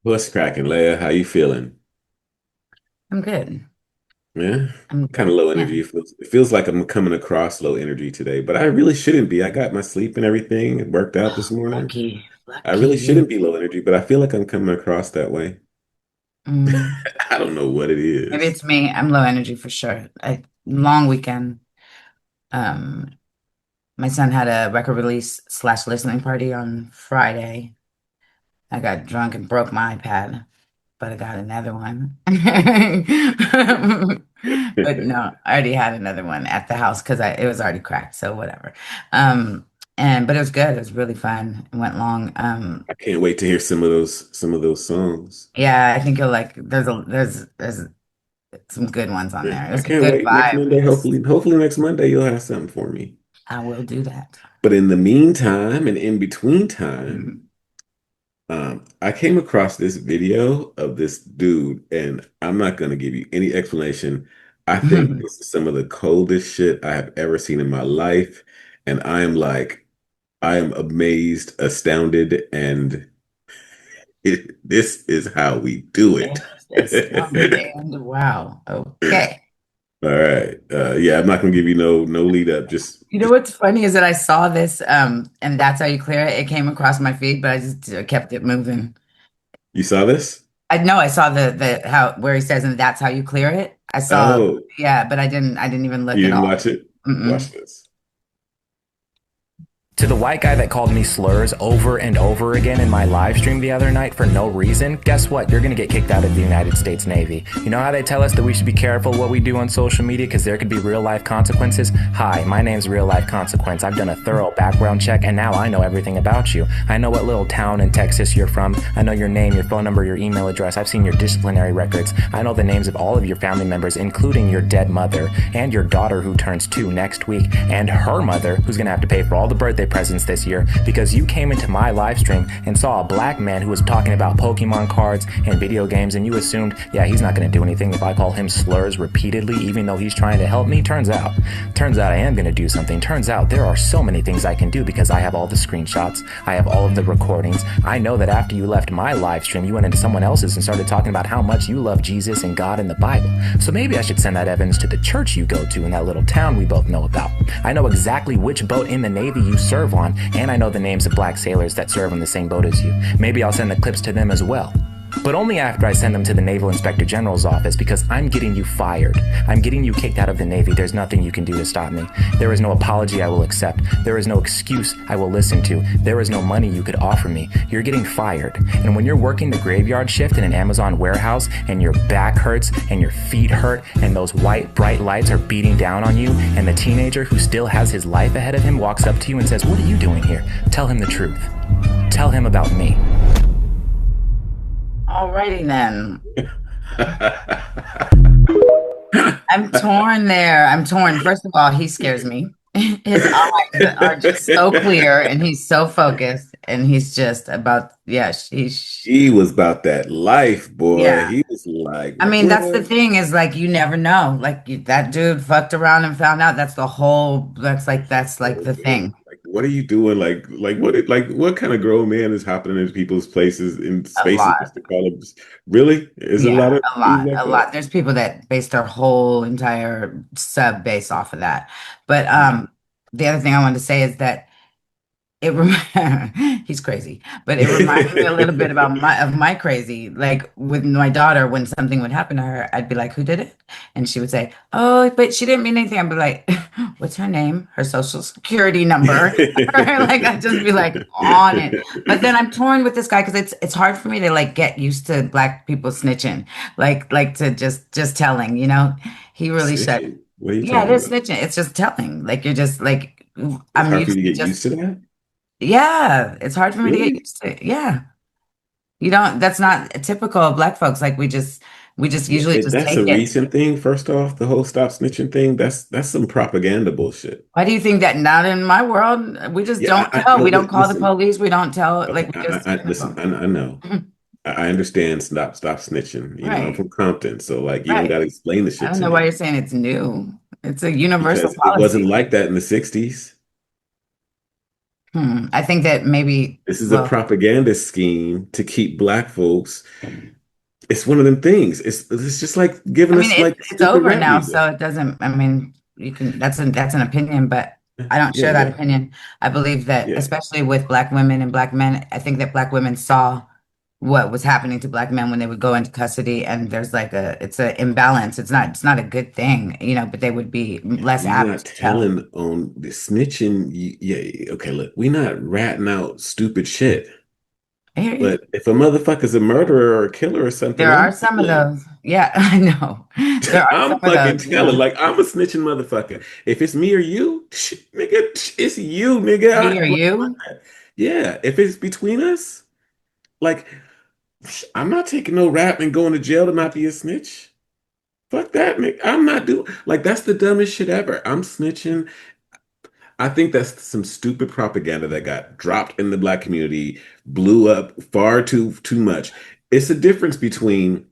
What's cracking, Leah? How you feeling? I'm good. Yeah, I'm kind of good. low Yeah. energy. It feels like I'm coming across low energy today, but I really shouldn't be. I got my sleep and everything. It worked out this morning. Lucky. I Lucky really you. shouldn't be low energy, but I feel like I'm coming across that way. Mm, I don't know what it maybe is. it's me. I'm low energy for sure. Long weekend. Um, my son had a record release slash listening party on Friday. I got drunk and broke my iPad, but I got another one. But no, I already had another one at the house because it was already cracked, so whatever. Um, but it was good. It was really fun. It went long. I can't wait to hear some of those songs. Yeah, I think you'll like there's some good ones on Yeah, there. It I was a can't good wait next vibe. Monday. Hopefully next Monday you'll have something for me. I will do that. But in the meantime and in between time, Mhm. I came across this video of this dude, and I'm not going to give you any explanation. I think this is some of the coldest shit I have ever seen in my life. And I am amazed, astounded, and this is how we do it. Astounded and wow. Okay. All right. Yeah, I'm not going to give you no lead up. You know what's funny is that I saw this and that's how you clear it. It came across my feed, but I just kept it moving. You saw this? I know I saw the how where he says and that's how you clear it. I saw Oh, yeah, but I didn't even look you at didn't all. watch it? Mm-mm. Watch this. To the white guy that called me slurs over and over again in my live stream the other night for no reason, guess what? You're gonna get kicked out of the United States Navy. You know how they tell us that we should be careful what we do on social media because there could be real life consequences? Hi, my name's Real Life Consequence. I've done a thorough background check and now I know everything about you. I know what little town in Texas you're from. I know your name, your phone number, your email address. I've seen your disciplinary records. I know the names of all of your family members, including your dead mother and your daughter who turns 2 next week, and her mother who's gonna have to pay for all the birthday presents this year because you came into my live stream and saw a black man who was talking about Pokemon cards and video games, and you assumed, yeah, he's not going to do anything if I call him slurs repeatedly, even though he's trying to help me. Turns out I am going to do something. Turns out there are so many things I can do because I have all the screenshots, I have all of the recordings. I know that after you left my live stream, you went into someone else's and started talking about how much you love Jesus and God and the Bible. So maybe I should send that evidence to the church you go to in that little town we both know about. I know exactly which boat in the Navy you serve on, and I know the names of black sailors that serve on the same boat as you. Maybe I'll send the clips to them as well. But only after I send them to the Naval Inspector General's office because I'm getting you fired. I'm getting you kicked out of the Navy. There's nothing you can do to stop me. There is no apology I will accept. There is no excuse I will listen to. There is no money you could offer me. You're getting fired. And when you're working the graveyard shift in an Amazon warehouse and your back hurts and your feet hurt and those white bright lights are beating down on you and the teenager who still has his life ahead of him walks up to you and says, "What are you doing here?" Tell him the truth. Tell him about me. Alrighty then. I'm torn there. I'm torn. First of all, he scares me. His eyes are just so clear and he's so focused and he's just about, yeah, He was about that life, boy. yeah. He was like, I mean, that's the what? thing is like, you never know. Like that dude fucked around and found out. That's like the thing. Like, what are you doing? What kind of grown man is hopping into people's places in A spaces just lot. to call them? Really? Is a Yeah, lot of a things lot, like a that? lot. There's people that base their whole entire sub base off of that. But Mm. the other thing I wanted to say is that he's crazy, but it reminds me a little bit about my crazy. Like with my daughter, when something would happen to her, I'd be like, "Who did it?" And she would say, "Oh, but she didn't mean anything." I'd be like, "What's her name? Her social security number?" Like I'd just be like on it. But then I'm torn with this guy because it's hard for me to like get used to black people snitching, like to just telling. He really should. Snitching. What are you Yeah, it talking is about? snitching. It's just telling. Like you're just like It's I'm hard for you used to to get just used to that? yeah, it's hard for me to get Really? used to. Yeah. You don't, that's not typical of black folks. Like we just Yeah, usually just that's a take it. recent thing. First off, the whole stop snitching thing, that's some propaganda bullshit. Why do you think that not in my world? We just Yeah, don't tell. no, We don't call the listen. police. We don't tell, Okay, like we just, listen. I know. I understand. Stop snitching. I'm right, from Compton, so like you don't got right. to explain the I shit don't to know why me you're saying it's new. It's a universal because it wasn't policy. like that in the '60s. I think that maybe, This is a well, propaganda scheme to keep black folks. It's one of them things. It's just like I giving mean, us like it's stupid over rap now, music. so it doesn't, I mean, that's an opinion, but I don't Yeah, share that yeah, opinion. I believe that, yeah. especially with black women and black men, I think that black women saw what was happening to black men when they would go into custody, and there's like it's an imbalance. It's not a good thing, but they would be less We apt not to tell. telling on the snitching. Yeah, okay. Look, we not ratting out stupid shit. I hear you. But if a motherfucker's a murderer or a killer or something, There are I'm some of telling. those. Yeah, I know. There are some I'm of fucking those, telling. Like I'm a snitching motherfucker. If it's me or you, nigga, it's you, nigga. Me or you? Yeah. If it's between us, like I'm not taking no rap and going to jail to not be a snitch. Fuck that, nigga. I'm not doing like that's the dumbest shit ever. I'm snitching. I think that's some stupid propaganda that got dropped in the black community, blew up far too much. It's a difference between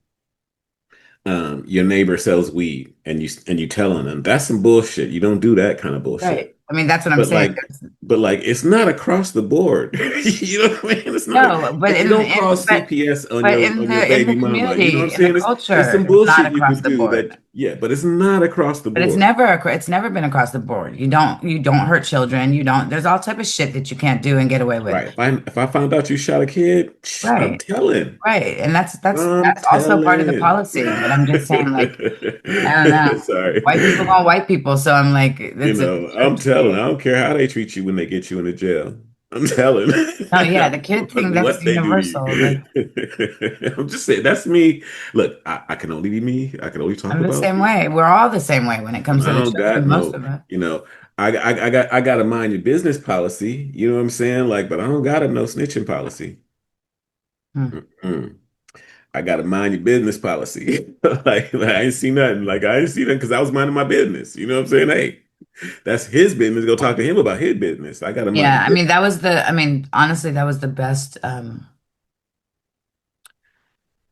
your neighbor sells weed and you telling them that's some bullshit. You don't do that kind of bullshit. Right. I mean, that's what I'm But saying. like, but like, it's not across the board. You know what I mean? It's not. No, but You don't call but CPS in on your the baby mama. You know what I'm community, in the saying? It's culture, some it's not bullshit you across can the do board. that. Yeah, but it's not across the But board. it's never been across the board. You don't hurt children. You don't. There's all type of shit that you can't do and get away with. Right. If I found out you shot a kid, I'm Right. telling. Right. And I'm that's also part of the telling. policy. But I'm just saying, like, I don't know. Sorry. White people gonna white people. So I'm like, it's a I'm touchy telling. I thing. don't care how they treat you when they get you into jail. I'm telling. Oh I yeah, the don't give a kid fuck thing, that's what they do to you. universal. Like, I'm just saying, that's me. Look, I can only be me. I can only talk I'm the about same me. way. We're all the same way when it comes to I the don't got children, most no, of it. you know, I got to mind your business policy. You know what I'm saying? Like, but I don't got a no snitching policy. Hmm. Mm-mm. I got to mind your business policy. Like, I ain't see nothing. Like I ain't see nothing because I was minding my business. You know what I'm saying? Hey, that's his business. Go talk to him about his business. I got to mind Yeah, the I business. mean, I mean, honestly, that was the best,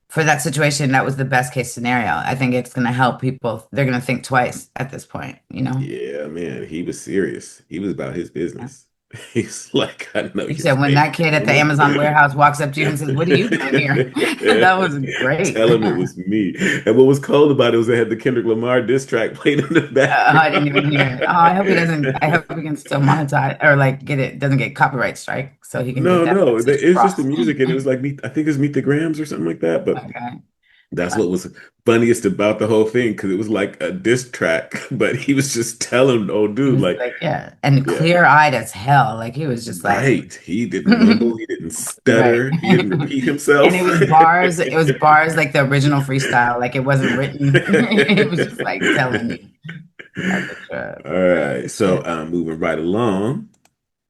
for that situation, that was the best case scenario. I think it's going to help people. They're going to think twice at this point, you know? Yeah, man, he was serious. He was about his Yeah. business. He's like, I know You your said when baby that kid at the mama. Amazon warehouse walks up to you and says, "What are you doing here?" That was great. Tell him it was me. And what was cold about it was they had the Kendrick Lamar diss track played in the I didn't even hear it. Oh, I hope he doesn't. I background. hope he can still monetize or like get it, doesn't get copyright strike so he can get No, that no, message it's just the across. music, and it was like meet. I think it was Meet the Grams or something like that. But Okay. that's Wow. what was funniest about the whole thing because it was like a diss track, but he was just telling old He dude was like, like, yeah, and yeah. clear-eyed as hell. Like he was just like, Right. He didn't mumble. He didn't right. stutter. He didn't repeat And himself. it was bars like the original freestyle. Like it wasn't written. It was just like telling you. That's a trip. All right. Good So shit. moving right along.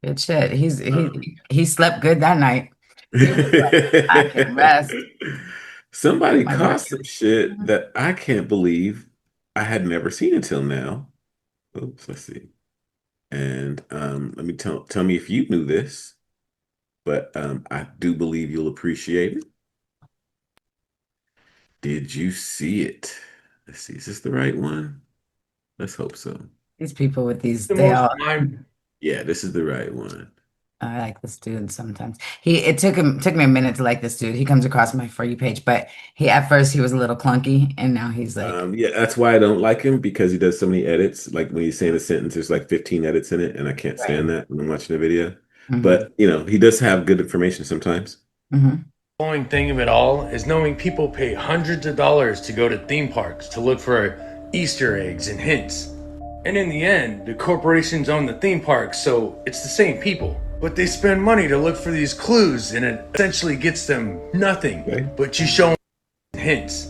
Good shit. Um, He slept good that night. He was like, I can rest. somebody My caught work. some shit that I can't believe I had never seen until now. Oops, let's see. And let me tell me if you knew this, but I do believe you'll appreciate it. Did you see it? Let's see. Is this the right one? Let's hope so. These people with these, The they most all. mind Yeah, this is the right one. I like this dude sometimes. It took me a minute to like this dude. He comes across my For You page, but he at first he was a little clunky, and now he's like, Yeah, that's why I don't like him because he does so many edits. Like when he's saying a sentence, there's like 15 edits in it, and I can't right. stand that when I'm watching a video. Hmm. But he does have good information sometimes. Hmm. blowing thing of it all is knowing people pay hundreds of dollars to go to theme parks to look for Easter eggs and hints. And in the end, the corporations own the theme parks, so it's the same people. But they spend money to look for these clues, and it essentially gets them Okay. nothing. But you show them hints.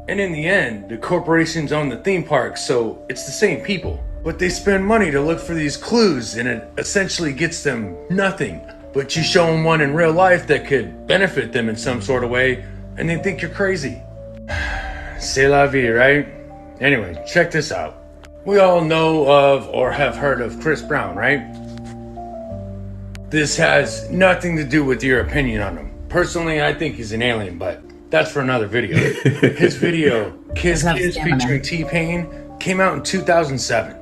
And in the end, the corporations own the theme parks, so it's the same people. But they spend money to look for these clues, and it essentially gets them nothing. But you show them one in real life that could benefit them in some sort of way, and they think you're crazy. C'est la vie, right? Anyway, check this out. We all know of or have heard of Chris Brown, right? This has nothing to do with your opinion on him. Personally, I think he's an alien, but that's for another video. His video, Kiss Doesn't have Kiss stamina. featuring T-Pain, came out in 2007.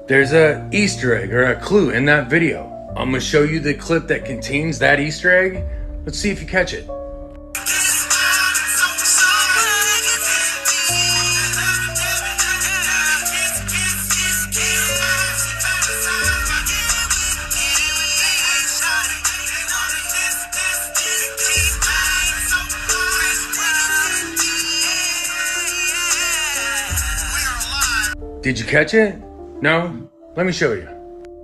There's a Easter egg or a clue in that video. I'm gonna show you the clip that contains that Easter egg. Let's see if you catch it. Did you catch it? No? Let me show you.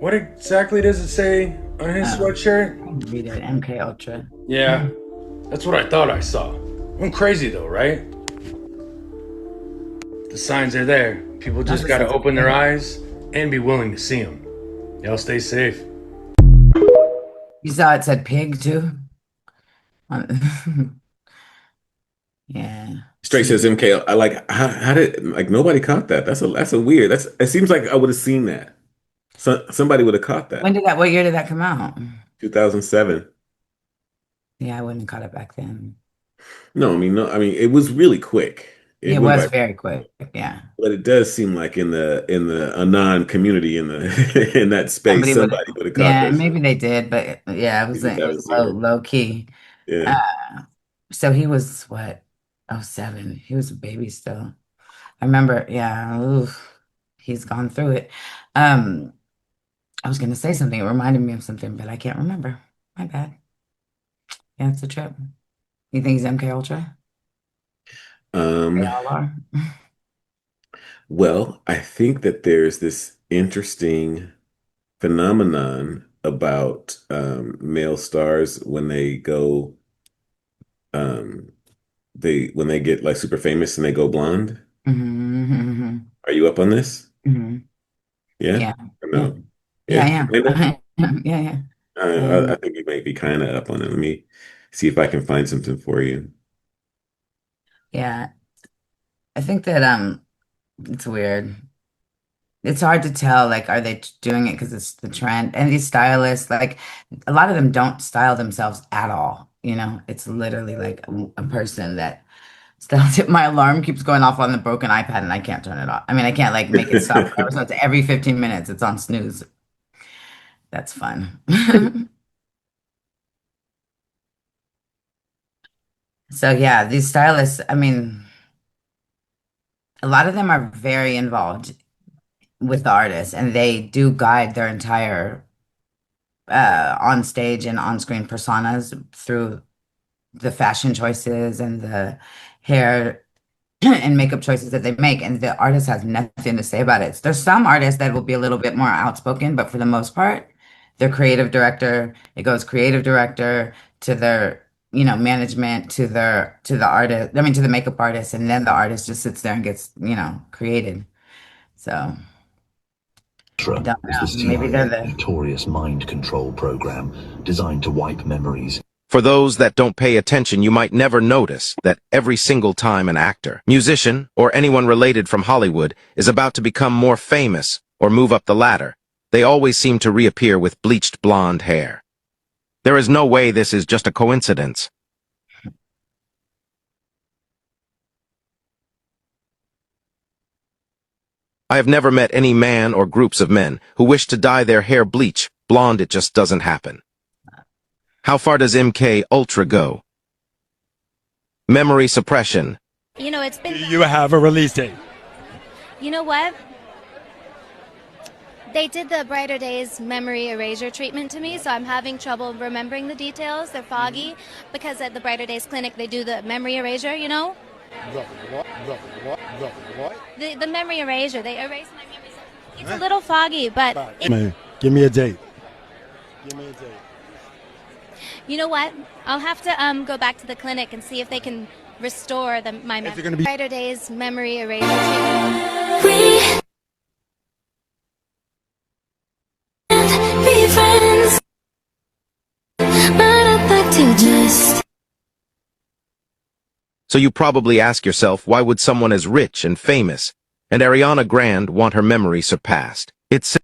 What exactly does it say on his sweatshirt? Read it. MK Ultra. Yeah, that's what I thought I saw. I'm crazy though, right? The signs are there. People just gotta open their eyes and be willing to see them. Y'all stay safe. You saw it said pig too? Yeah. Straight says MK. I like how did like nobody caught that? That's a weird. That's it seems like I would have seen that. Somebody would have caught When that. did what year did that come out? 2007. Yeah, I wouldn't have caught it back then. No, I mean no, I mean it was really quick. It It went was by, very quick. Yeah. but it does seem like in the Anon community in the in that space, Somebody would have, somebody would have caught yeah, this. maybe they did, but yeah, We just it was haven't seen it. low key. Yeah. Uh, so he was what? Oh, 7. He was a baby still. I remember, yeah, oof, he's gone through it. Um, I was gonna say something. It reminded me of something, but I can't remember. My bad. Yeah, it's a trip. You think he's MK Ultra? They Um, all are. well, I think that there's this interesting phenomenon about male stars when they go um when they get like super famous and they go blonde. Hmm. Are you up on this? Hmm. Yeah? Yeah, Or yeah, no? yeah, Yeah, yeah, kinda? yeah, yeah. I Um, think you might be kind of up on it. Let me see if I can find something for you. yeah. I think that it's weird. It's hard to tell, like, are they doing it because it's the trend? And these stylists, like, a lot of them don't style themselves at all. It's literally like a person that styles it. My alarm keeps going off on the broken iPad and I can't turn it off. I mean, I can't like make it stop forever. So it's every 15 minutes, it's on snooze. That's fun. So yeah, these stylists, I mean, a lot of them are very involved with the artists and they do guide their entire on stage and on screen personas through the fashion choices and the hair and makeup choices that they make. And the artist has nothing to say about it. There's some artists that will be a little bit more outspoken, but for the most part, their creative director, it goes creative director to their, management to the artist, I mean, to the makeup artist, and then the artist just sits there and gets, created. So I don't Is know. the Maybe they're CIA's the notorious mind control program designed to wipe memories. For those that don't pay attention, you might never notice that every single time an actor, musician, or anyone related from Hollywood is about to become more famous or move up the ladder, they always seem to reappear with bleached blonde hair. There is no way this is just a coincidence. I have never met any man or groups of men who wish to dye their hair bleach. Blonde, it just doesn't happen. How far does MK Ultra go? Memory suppression. It's been. You have a release date. You know what? They did the Brighter Days memory erasure treatment to me, so I'm having trouble remembering the details. They're foggy because at the Brighter Days clinic they do the memory erasure. The what? What? The memory erasure. They erase my memories. It's a little foggy, but Man, give me a date. Give me a date. you know what? I'll have to go back to the clinic and see if they can restore my Is memory. it gonna be- Brighter Days memory erasure treatment. Be friends, but I'd like to just. So you probably ask yourself, why would someone as rich and famous and Ariana Grande want her memory surpassed? It's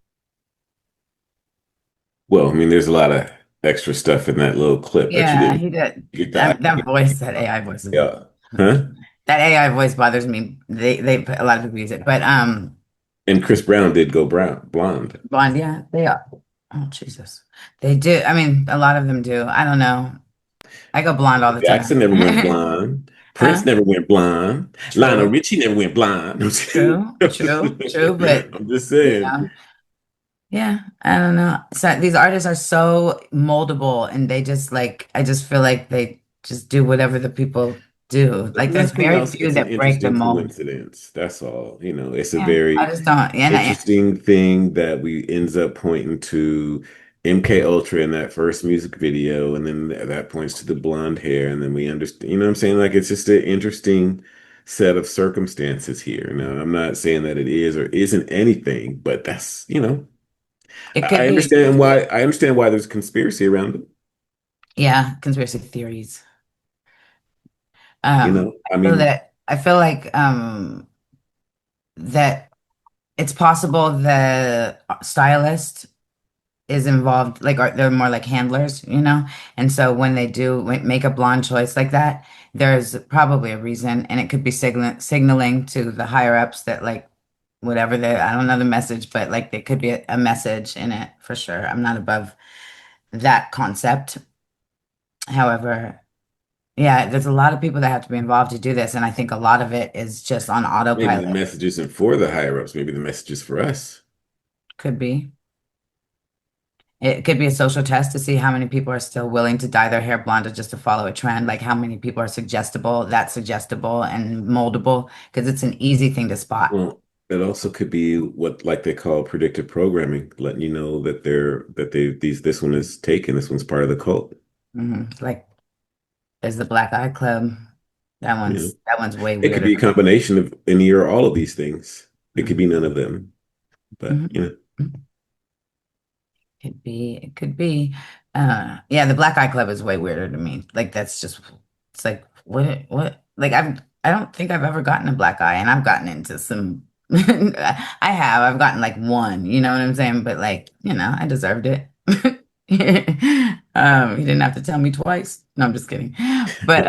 Well, I mean, there's a lot of extra stuff in that little clip that you Yeah, didn't he did. get That voice, that AI voice, yeah. Huh? that AI voice bothers me. They put a lot of people use it, but And Chris Brown did go blonde. Bond, yeah, they are. Oh, Jesus. They do. I mean, a lot of them do. I don't know. I go blonde all the Jackson never went time. blonde. Prince Huh? never went blonde. Lionel True. Richie never went blonde. True. True. True. But, I'm just you saying. know, yeah, I don't know. So these artists are so moldable and they just like, I just feel like they just do whatever the people do. If Like, there's nothing very else, few it's an that break the interesting mold. coincidence. That's all. It's a Yeah. I very just don't. And interesting thing that we ends up pointing to MK Ultra in that first music video, and then that points to the blonde hair, and then we understand. You know what I'm saying? Like it's just an interesting set of circumstances here. Now, I'm not saying that it is or isn't anything, but that's it could I be, understand why. I understand why there's conspiracy around it. yeah, conspiracy theories. I mean, I feel like that it's possible the stylist is involved, like they're more like handlers, and so when they do make a blonde choice like that, there's probably a reason, and it could be signaling to the higher ups that like whatever I don't know the message, but like there could be a message in it for sure. I'm not above that concept. However, yeah, there's a lot of people that have to be involved to do this, and I think a lot of it is just on maybe the autopilot. message isn't for the higher ups. Maybe the message is for us. Could be. It could be a social test to see how many people are still willing to dye their hair blonde just to follow a trend, like how many people are that suggestible and moldable, because it's an easy thing to spot. Well, it also could be what like they call predictive programming, letting you know that this one is taken, this one's part of the cult. Like there's the Black Eye Club. That You know, one's way it could weirder. be a combination of any or all of these things. It could be none of them, but It could be. Yeah, the Black Eye Club is way weirder to me. Like that's just, it's like what? Like I don't think I've ever gotten a black eye, and I've gotten into some. I've gotten like one. You know what I'm saying? But like, I deserved it. You didn't have to tell me twice. No, I'm just kidding. But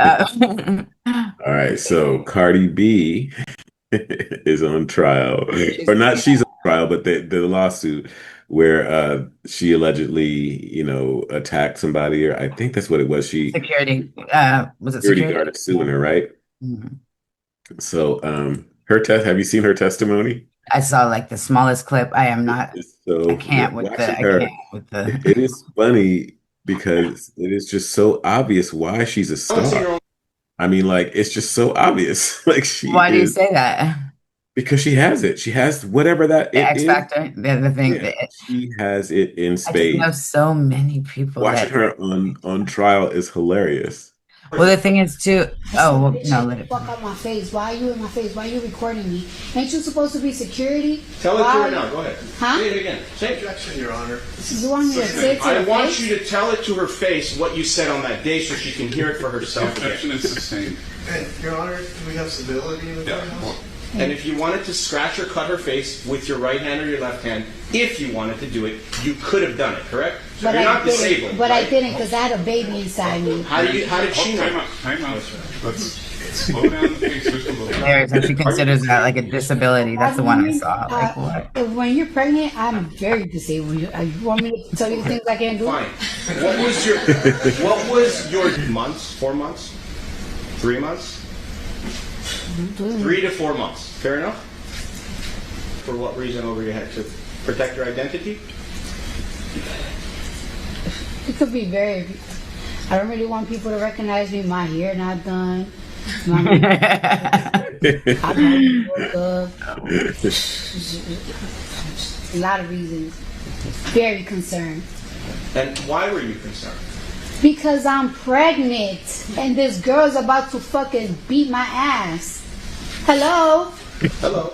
all right. So Cardi B is on trial, or not? She's on trial, but the lawsuit where she allegedly, attacked somebody, or I think that's what it was. Security. Was it Security security? guard is suing her, right? Mhm. So her test. Have you seen her testimony? I saw like the smallest clip. I am not. It's so I can't with watching the. I her. can't with the. It is funny because it is just so obvious why she's a star. I mean, like it's just so obvious. Like she Why do you is say that? because she has it. She has whatever that The it X is. Factor, the thing Yeah, that she has it in I just know spades. so many people Watching that. her on trial is hilarious. Well, the thing is too. Oh well, no, let it. Fuck out my face. Why are you in my face? Why are you recording me? Ain't you supposed to be security? Tell it to her now. Go ahead. Huh? Say it again. Say objection, Your Honor. You want me to say it to I her want face? you to tell it to her face what you said on that day so she can hear it for herself. The objection is sustained. Hey, Your Honor, do we have civility in the courthouse? And if you wanted to scratch or cut her face with your right hand or your left hand, if you wanted to do it, you could have done it, correct? But You're I not didn't. disabled. But right? I didn't because I had a baby inside me. How did she know? Time out. Let's slow down the pace just a little bit. There, so she considers that like a disability. That's the one I saw. Like what? When you're pregnant, I'm very disabled. You want me to tell you the things I can't do? Fine. What was your months? 4 months? 3 months? 3 to 4 months. Fair enough? For what reason over your head? To protect your identity? It could be very. I don't really want people to recognize me. My hair not done. I'm a lot of reasons. Very concerned. And why were you concerned? Because I'm pregnant and this girl's about to fucking beat my ass. Hello? Hello.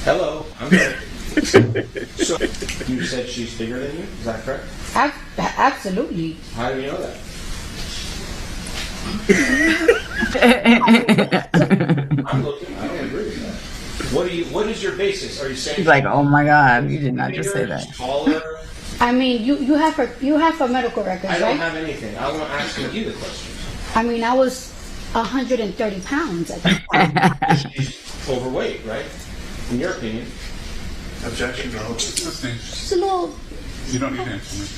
Hello. I'm good. So, you said she's bigger than you? Is that correct? Absolutely. How do you know that? I'm looking. I don't agree with that. What is your basis? Are you saying She's like, oh my God, you did not just say that. Taller? I mean, you have her medical records, I don't right? have anything. I want asking you the questions. I mean, I was 130 pounds at that time. She's overweight, right? In your opinion. Objection, no. She's a little You don't need to answer me.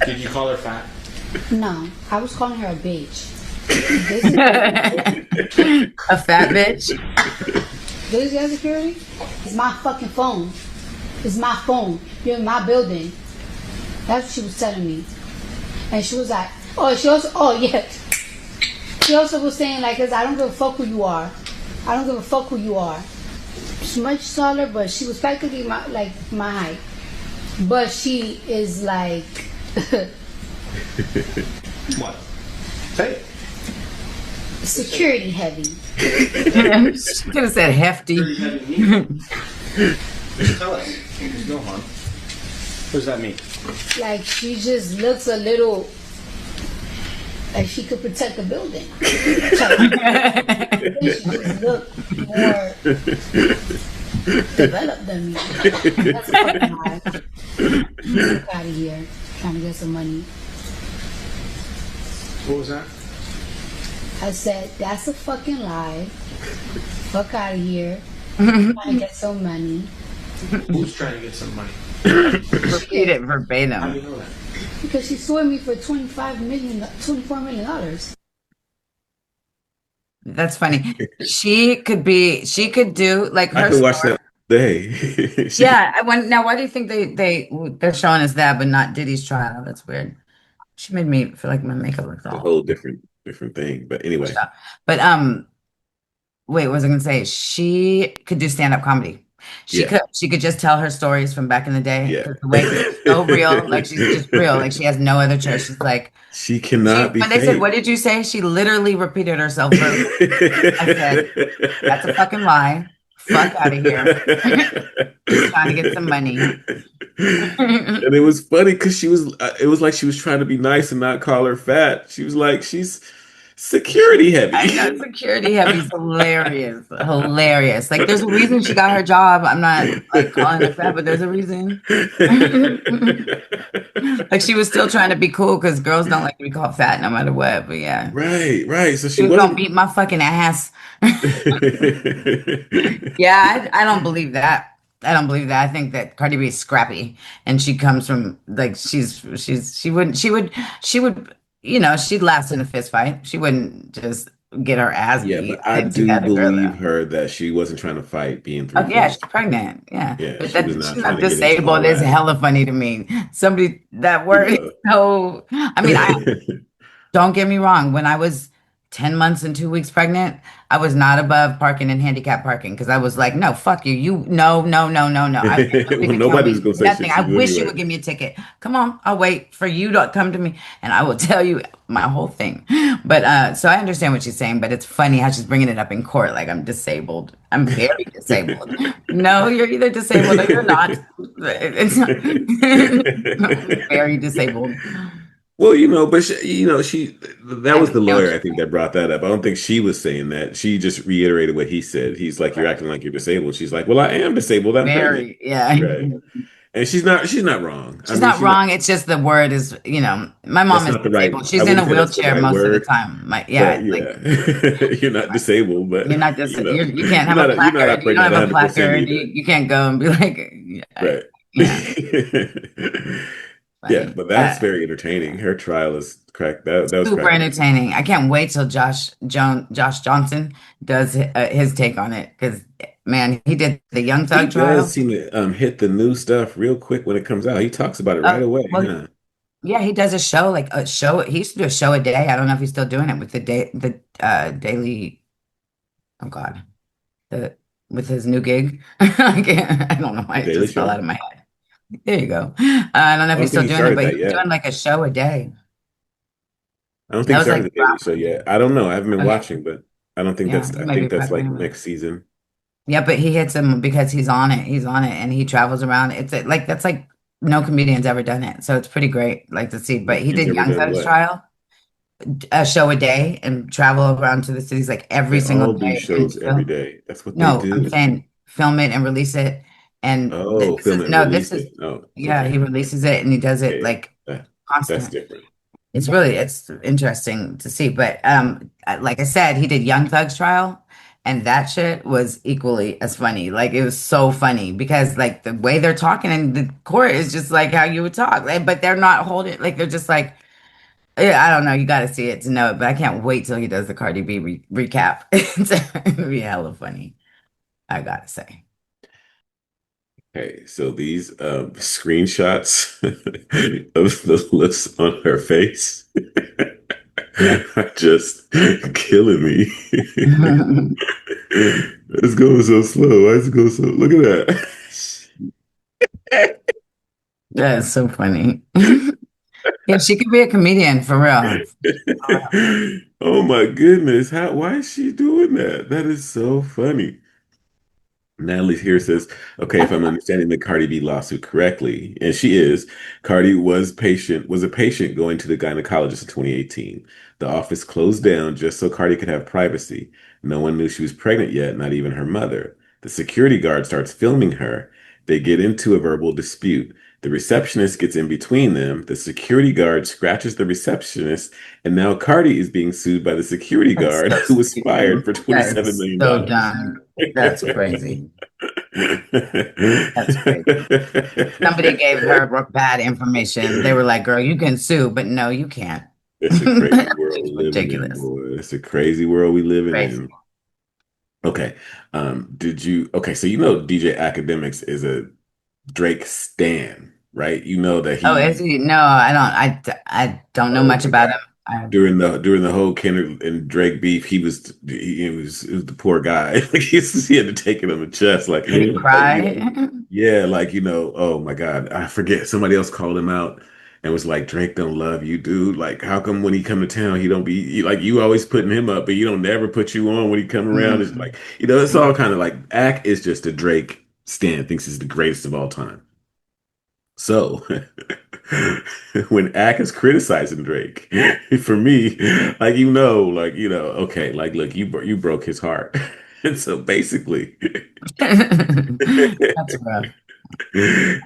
Did you call her fat? No, I was calling her a bitch. A fat bitch. This is security. It's my fucking phone. It's my phone. You're in my building. That's what she was telling me. And she was like, yeah. She also was saying like, cause I don't give a fuck who you are. I don't give a fuck who you are. She's much taller, but she was practically my height. But she is like What? Say it. security heavy. She could have said hefty. Just tell us. There's no harm. What does that mean? Like she just looks a little like she could protect the building. She just look more developed than me. That's a fucking lie. Fuck out of here. Trying to get some money. What was that? I said, that's a fucking lie. Fuck out of here. Trying to get some money. Who's trying to get some money? Repeat it How do verbatim. you know that? Because she sued me for $24 million. That's funny. She could do like I her could watch story. that day. Yeah, now why do you think they're showing us that but not Diddy's trial? That's weird. She made me feel like my makeup looks A all whole different thing. But anyway, but wait, what was I gonna say? She could do stand-up comedy. yeah, She could just tell her stories from back in the day. yeah. 'Cause the way it's so real, like she's just real, like she has no other choice. She's like She cannot be when they said, fake. what did you say? She literally repeated herself. I said, that's a fucking lie. Fuck out of here. Just trying to get some money. And it was funny because it was like she was trying to be nice and not call her fat. She was like, she's security heavy. I know security heavy is hilarious. Hilarious. Like there's a reason she got her job. I'm not like calling her fat, but there's a reason. Like she was still trying to be cool because girls don't like to be called fat no matter what. But yeah. Right. So She she was gonna wasn't. beat my fucking ass. Yeah, I don't believe that. I don't believe that. I think that Cardi B is scrappy and she comes from like she would she'd last in a fist fight. She wouldn't just get her ass Yeah, beat but I do together, girl, believe though. her that she wasn't trying to fight being Oh yeah, 3'4". she's pregnant. Yeah. Yeah, But she was she's not not trying to get into disabled all is that. hella funny to me. Somebody that word is so I mean, don't get me wrong. When I was 10 months and 2 weeks pregnant, I was not above parking in handicap parking because I was like, no, fuck you. No. Nobody Well, could tell nobody's me gonna say nothing. shit I to you wish you anyway. would give me a ticket. Come on, I'll wait for you to come to me and I will tell you my whole thing. But so I understand what she's saying, but it's funny how she's bringing it up in court like I'm disabled. I'm very disabled. No, you're either disabled or you're not. It's not very disabled. Well, but that I was the understand what lawyer, I she's think, saying. that brought that up. I don't think she was saying that. She just reiterated what he said. He's like, you're Right. acting like you're disabled. She's like, well, I am disabled. I'm pregnant. Very, yeah. Right. And she's not wrong. I She's mean, not wrong. It's just the word is, my mom that's is not the right, disabled. I She's in a wouldn't say that's the wheelchair right most of the word, time. but Like yeah, you're not disabled, but you're not just you can't you're have a you're not placard. You don't pregnant have a 100% placard. either. You can't go and be like, Right. yeah, Yeah, funny. but that's very entertaining. Her trial is crack. That was Super cracking me. entertaining. I can't wait till Josh Johnson does his take on it because man, he did the Young He Thug does trial. seem to hit the new stuff real quick when it comes out. He talks about it right away. Well, Huh? yeah, he does a show like a show. He used to do a show a day. I don't know if he's still doing it with daily. Oh God, the with his new gig. I don't know why The it Daily just fell Show. out of my head. There you go. I don't know I if don't he's think still he doing it, started but that he's yet. doing like a show a day. I don't think That he was started like the Daily Show yet. I don't know. I haven't been okay, watching, but I don't think yeah, that's. he I might be think that's prepping like him. next season. Yeah, but he hits him because he's on it. He's on it, and he travels around. Like that's like no comedian's ever done it, so it's pretty great. Like to see. But he He's did ever Young done Thug's what? trial, a show a day, and travel around to the cities like every They single all do day and shows every film. day. That's what they No, I'm do. saying film it and release it. And Oh, this film is it and no, this release is it. Oh, yeah, he okay. releases it and he does Yeah, it yeah. like That's constant. different. It's interesting to see. But like I said, he did Young Thug's trial And that shit was equally as funny. Like it was so funny because like the way they're talking in the court is just like how you would talk. But they're not holding like they're just like yeah, I don't know. You got to see it to know it, but I can't wait till he does the Cardi B recap. It's gonna be hella funny. I gotta say. Okay, so these screenshots of the looks on her face are just killing me. It's going so slow. Why is it going so? Look at that. That is so funny. Yeah, she could be a comedian for real. Oh my goodness. Why is she doing that? That is so funny. Natalie here says, okay, if I'm understanding the Cardi B lawsuit correctly, and she is, Cardi was a patient going to the gynecologist in 2018. The office closed down just so Cardi could have privacy. No one knew she was pregnant yet, not even her mother. The security guard starts filming her. They get into a verbal dispute. The receptionist gets in between them. The security guard scratches the receptionist, and now Cardi is being sued by the security That's guard so who was fired stupid. for That $27 is million. so dumb. That's crazy. That's crazy. Somebody gave her bad information. They were like, girl, you can sue, but no, you can't. It's a crazy world It's we living in, ridiculous. boy. It's a crazy world we living Crazy. in. Okay. Okay, so DJ Academics is a Drake stan, right? You know that Oh, is he? No, I don't know oh much my about God. him. During the whole Kendrick and Drake beef, it was the poor guy. Like he had to take it on the chest. Like, Did he cry? yeah, like, oh my God, I forget. Somebody else called him out and was like, Drake don't love you, dude. Like, how come when he come to town, he don't like you always putting him up, but you don't never put you on when he come around. It's like, it's all kind of like Ack is just a Drake stan, thinks he's the greatest of all time. So when Ack is criticizing Drake, for me, okay, like look, you broke his heart. And so basically, That's rough.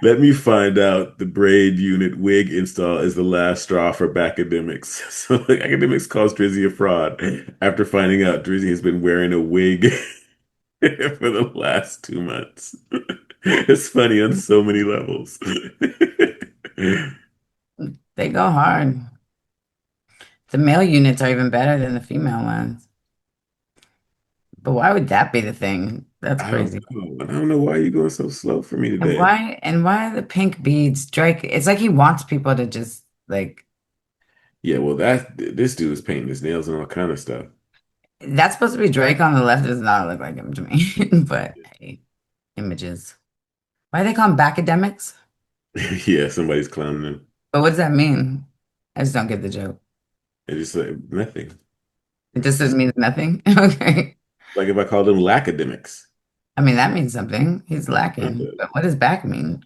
let me find out the braid unit wig install is the last straw for academics. So academics calls Drizzy a fraud after finding out Drizzy has been wearing a wig for the last 2 months. It's funny on so many levels. They go hard. The male units are even better than the female ones. But why would that be the thing? That's I don't crazy. know. I don't know why you're going so slow for me And today. why the pink beads? Drake, it's like he wants people to just like Yeah, well, this dude is painting his nails and all kind of stuff. that's supposed to be Drake on the left, does not look like him to me. But hey, images. Why do they call them academics? Yeah, somebody's clowning him. But what does that mean? I just don't get the joke. It just like nothing. It just means nothing. Okay. Like if I called them lacademics. I mean, that means something. He's lacking. Okay. But what does back mean?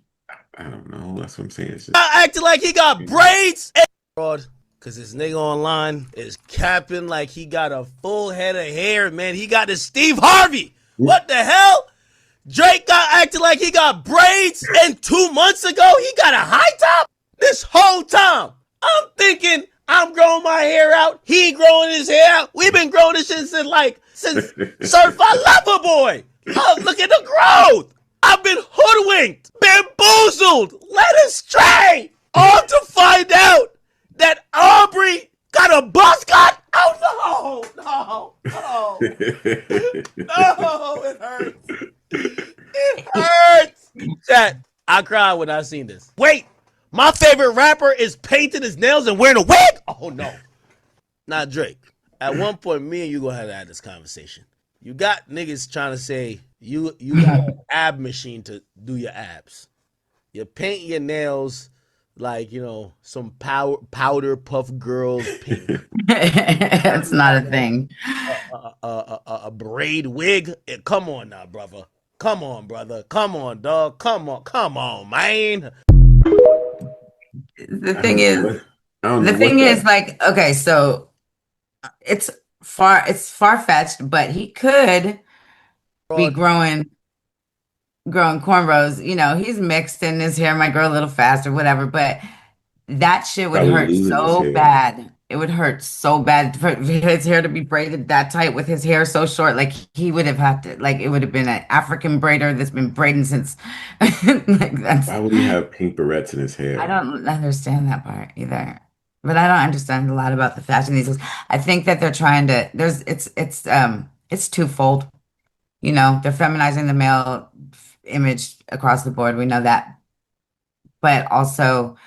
I don't know. That's what I'm saying. It's just Acting like he got braids. Fraud. Cause this nigga online is capping like he got a full head of hair, man. He got the Steve Harvey. What the hell? Drake got acting like he got braids, and 2 months ago he got a high top. This whole time, I'm thinking I'm growing my hair out. He ain't growing his hair out. We've been growing this shit since Certified Lover Boy. Oh, look at the growth. I've been hoodwinked, bamboozled, led astray, all to find out that Aubrey got a buzz cut. Oh no, no, it hurts. It hurts. Chat, I cried when I seen this. Wait, my favorite rapper is painting his nails and wearing a wig? Oh no. Not Drake. At one point, me and you gonna have to have this conversation. You got niggas trying to say you got an ab machine to do your abs. You paint your nails like, some powder puff girls pink. That's not a thing. A braid wig. Come on now, brother. Come on, brother. Come on, dog. Come on, man. The thing is like, okay, so it's far-fetched, but he could be growing cornrows. He's mixed and his hair might grow a little faster, whatever, but that shit would probably hurt losing his so hair. bad. it would hurt so bad for his hair to be braided that tight with his hair so short. Like he would have had to, like it would have been an African braider that's been braiding since. Like that's. Why would he have pink barrettes in his I hair? don't understand that part either. But I don't understand a lot about the fashion these days. I think that they're trying to. It's twofold. You know, they're feminizing the male image across the board. We know that, but also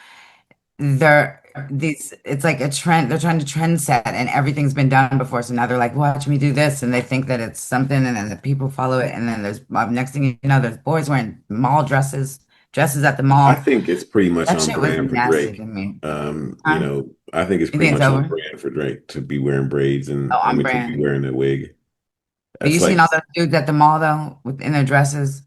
they're these it's like a trend. They're trying to trend set and everything's been done before, so now they're like, watch me do this, and they think that it's something, and then the people follow it, and then there's next thing you know, there's boys wearing mall dresses at the I mall. think it's pretty much That on shit was brand for nasty to Drake. me. You Huh? know, I think it's You pretty think it's much on over? brand for Drake to be wearing braids Oh, and I on mean to be brand. wearing a wig. But you That's seen like all those dudes at the mall though, in their dresses?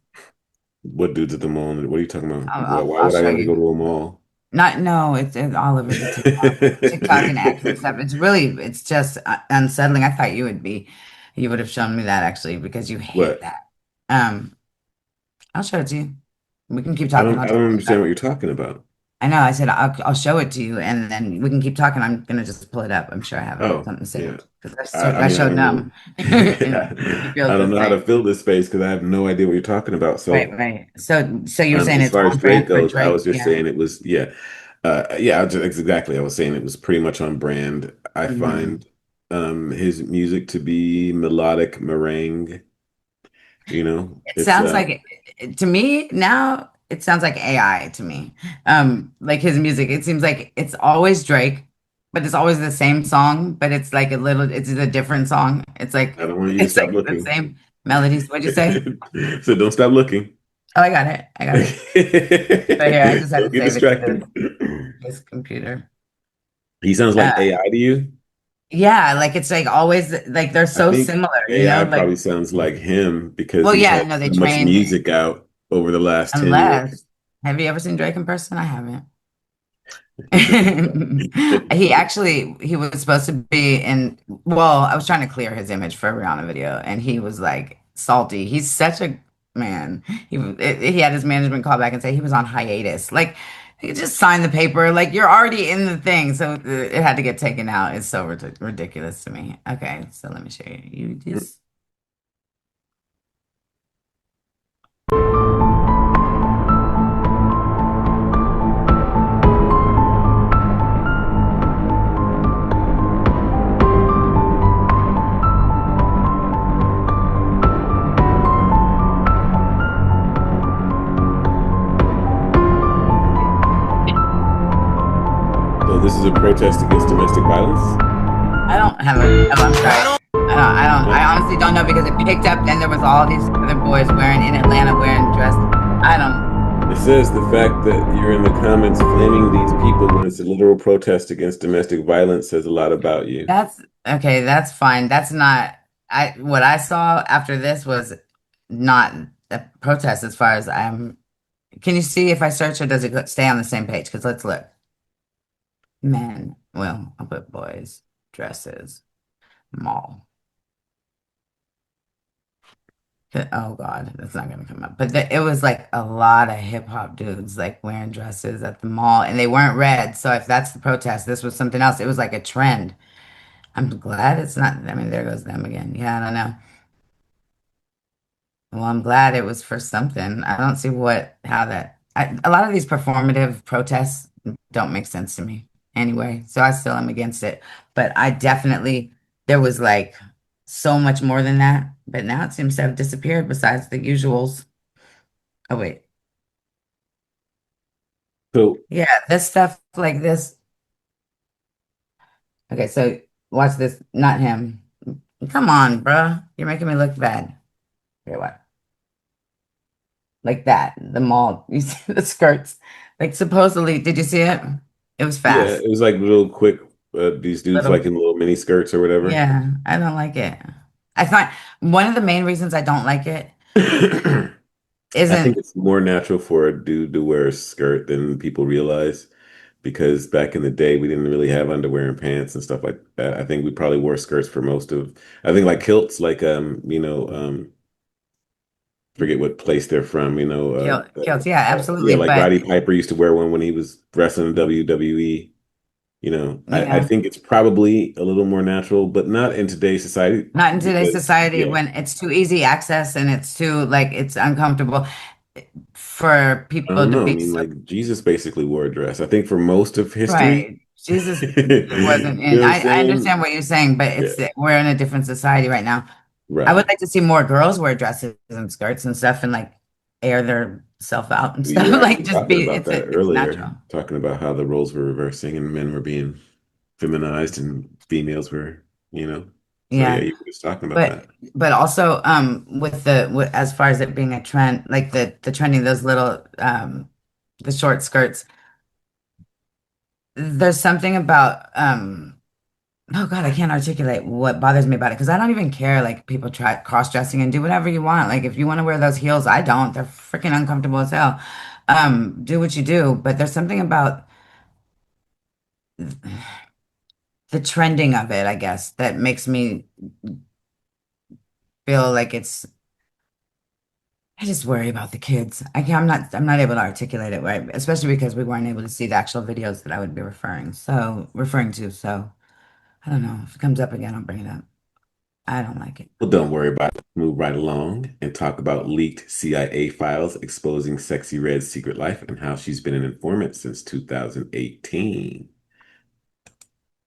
what dudes at the mall? What are you talking about? Why I'll would I show ever go you. to a mall? Not no, it's all over the TikTok and X and stuff. It's just unsettling. I thought you would have shown me that actually because you hate What? that. Um, I'll show it to you. We can keep talking. I'll I just don't pull it understand up. what you're talking about. I know. I said I'll show it to you, and then we can keep talking. I'm gonna just pull it up. I'm sure I have Oh, something yeah. saved because I I mean, I showed don't know. numb, and he I feels don't the know how to same. fill this space because I have no idea what you're talking about. Right, So, right. So you're saying as it's far as on Drake brand for goes, I Drake? was just Yeah. saying it was, yeah. Yeah, exactly. I was saying it was pretty much on brand. I Mhm. find his music to be melodic meringue, you know. It It's sounds like to me now, it sounds like AI to me. Like his music, it seems like it's always Drake, but it's always the same song, but it's a different song. I don't want you to It's stop like the looking. same melodies. What'd you say? So don't stop looking. Oh, I got it. I got it. Right here. I just had Don't to get save it to distracted. this computer. He sounds Uh, like AI to you? yeah, like it's like always like they're I so think similar, you know? AI Like, probably sounds like him because well, he's yeah, had no, they so much trained. music out over the last 10 years. Unless, have you ever seen Drake in person? I haven't. He was supposed to be in, well, I was trying to clear his image for a Rihanna video, and he was like salty. He's such a man. He had his management call back and say he was on hiatus. Like, he just signed the paper. Like, you're already in the thing, so it had to get taken out. It's so ridiculous to me. Okay, so let me show you. You just. So this is a protest against domestic violence? I don't have a. Oh, I'm sorry. I honestly don't know because it picked up. Then there was all these other boys wearing in Atlanta wearing dress. I don't. It says the fact that you're in the comments flaming these people when it's a literal protest against domestic violence says a lot about you. That's okay. That's fine. That's not. What I saw after this was not a protest. As far as I'm. Can you see if I search or does it stay on the same page? Because let's look. Men. Well, I'll put boys dresses mall. Oh God, that's not gonna come up. But it was like a lot of hip hop dudes like wearing dresses at the mall, and they weren't red. So if that's the protest, this was something else. It was like a trend. I'm glad it's not. I mean, there goes them again. Yeah, I don't know. Well, I'm glad it was for something. I don't see a lot of these performative protests don't make sense to me anyway. So I still am against it. But there was like so much more than that. But now it seems to have disappeared besides the usuals. Oh, wait. So Yeah, this stuff like this. Okay, so watch this. Not him. Come on, bruh. You're making me look bad. Okay, what? Like that. The mall. You see the skirts. Like supposedly, did you see it? It was yeah, fast. it was like real quick. These dudes Little. like in little mini skirts or whatever. Yeah, I don't like it. I find one of the main reasons I don't like it I think isn't it's more natural for a dude to wear a skirt than people realize because back in the day we didn't really have underwear and pants and stuff like that. I think we probably wore skirts for most of. I think like kilts, like forget what place they're from. kilts. Yeah, Yeah, absolutely. like But Roddy Piper used to wear one when he was wrestling in WWE. I Yeah. think it's probably a little more natural, but not in today's society Not in today's because, society yeah, when it's too easy access and it's too like it's uncomfortable for I people don't to know. I be mean, like Jesus basically wore a dress. I think for most of history, right. Jesus wasn't you in. know what I'm I saying? understand what you're saying, but Yeah, it's we're in a different society right now. I would right. like to see more girls wear dresses and skirts and stuff and like air their self out and We stuff. were Like actually just talking be about that it's earlier, natural. talking about how the roles were reversing and men were being feminized and females were, you know. So yeah, Yeah. you were just talking about But that. also with as far as it being a trend, like the trending those little the short skirts, there's something about oh God, I can't articulate what bothers me about it because I don't even care. Like people try cross-dressing and do whatever you want. Like if you want to wear those heels, I don't. They're freaking uncomfortable as hell. Do what you do, but there's something about the trending of it, I guess, that makes me feel like it's I just worry about the kids. I'm not able to articulate it right, especially because we weren't able to see the actual videos that I would be referring to. So I don't know. If it comes up again, I'll bring it up. I don't like it. Well, don't worry about it. Move right along and talk about leaked CIA files exposing Sexy Red's secret life and how she's been an informant since 2018.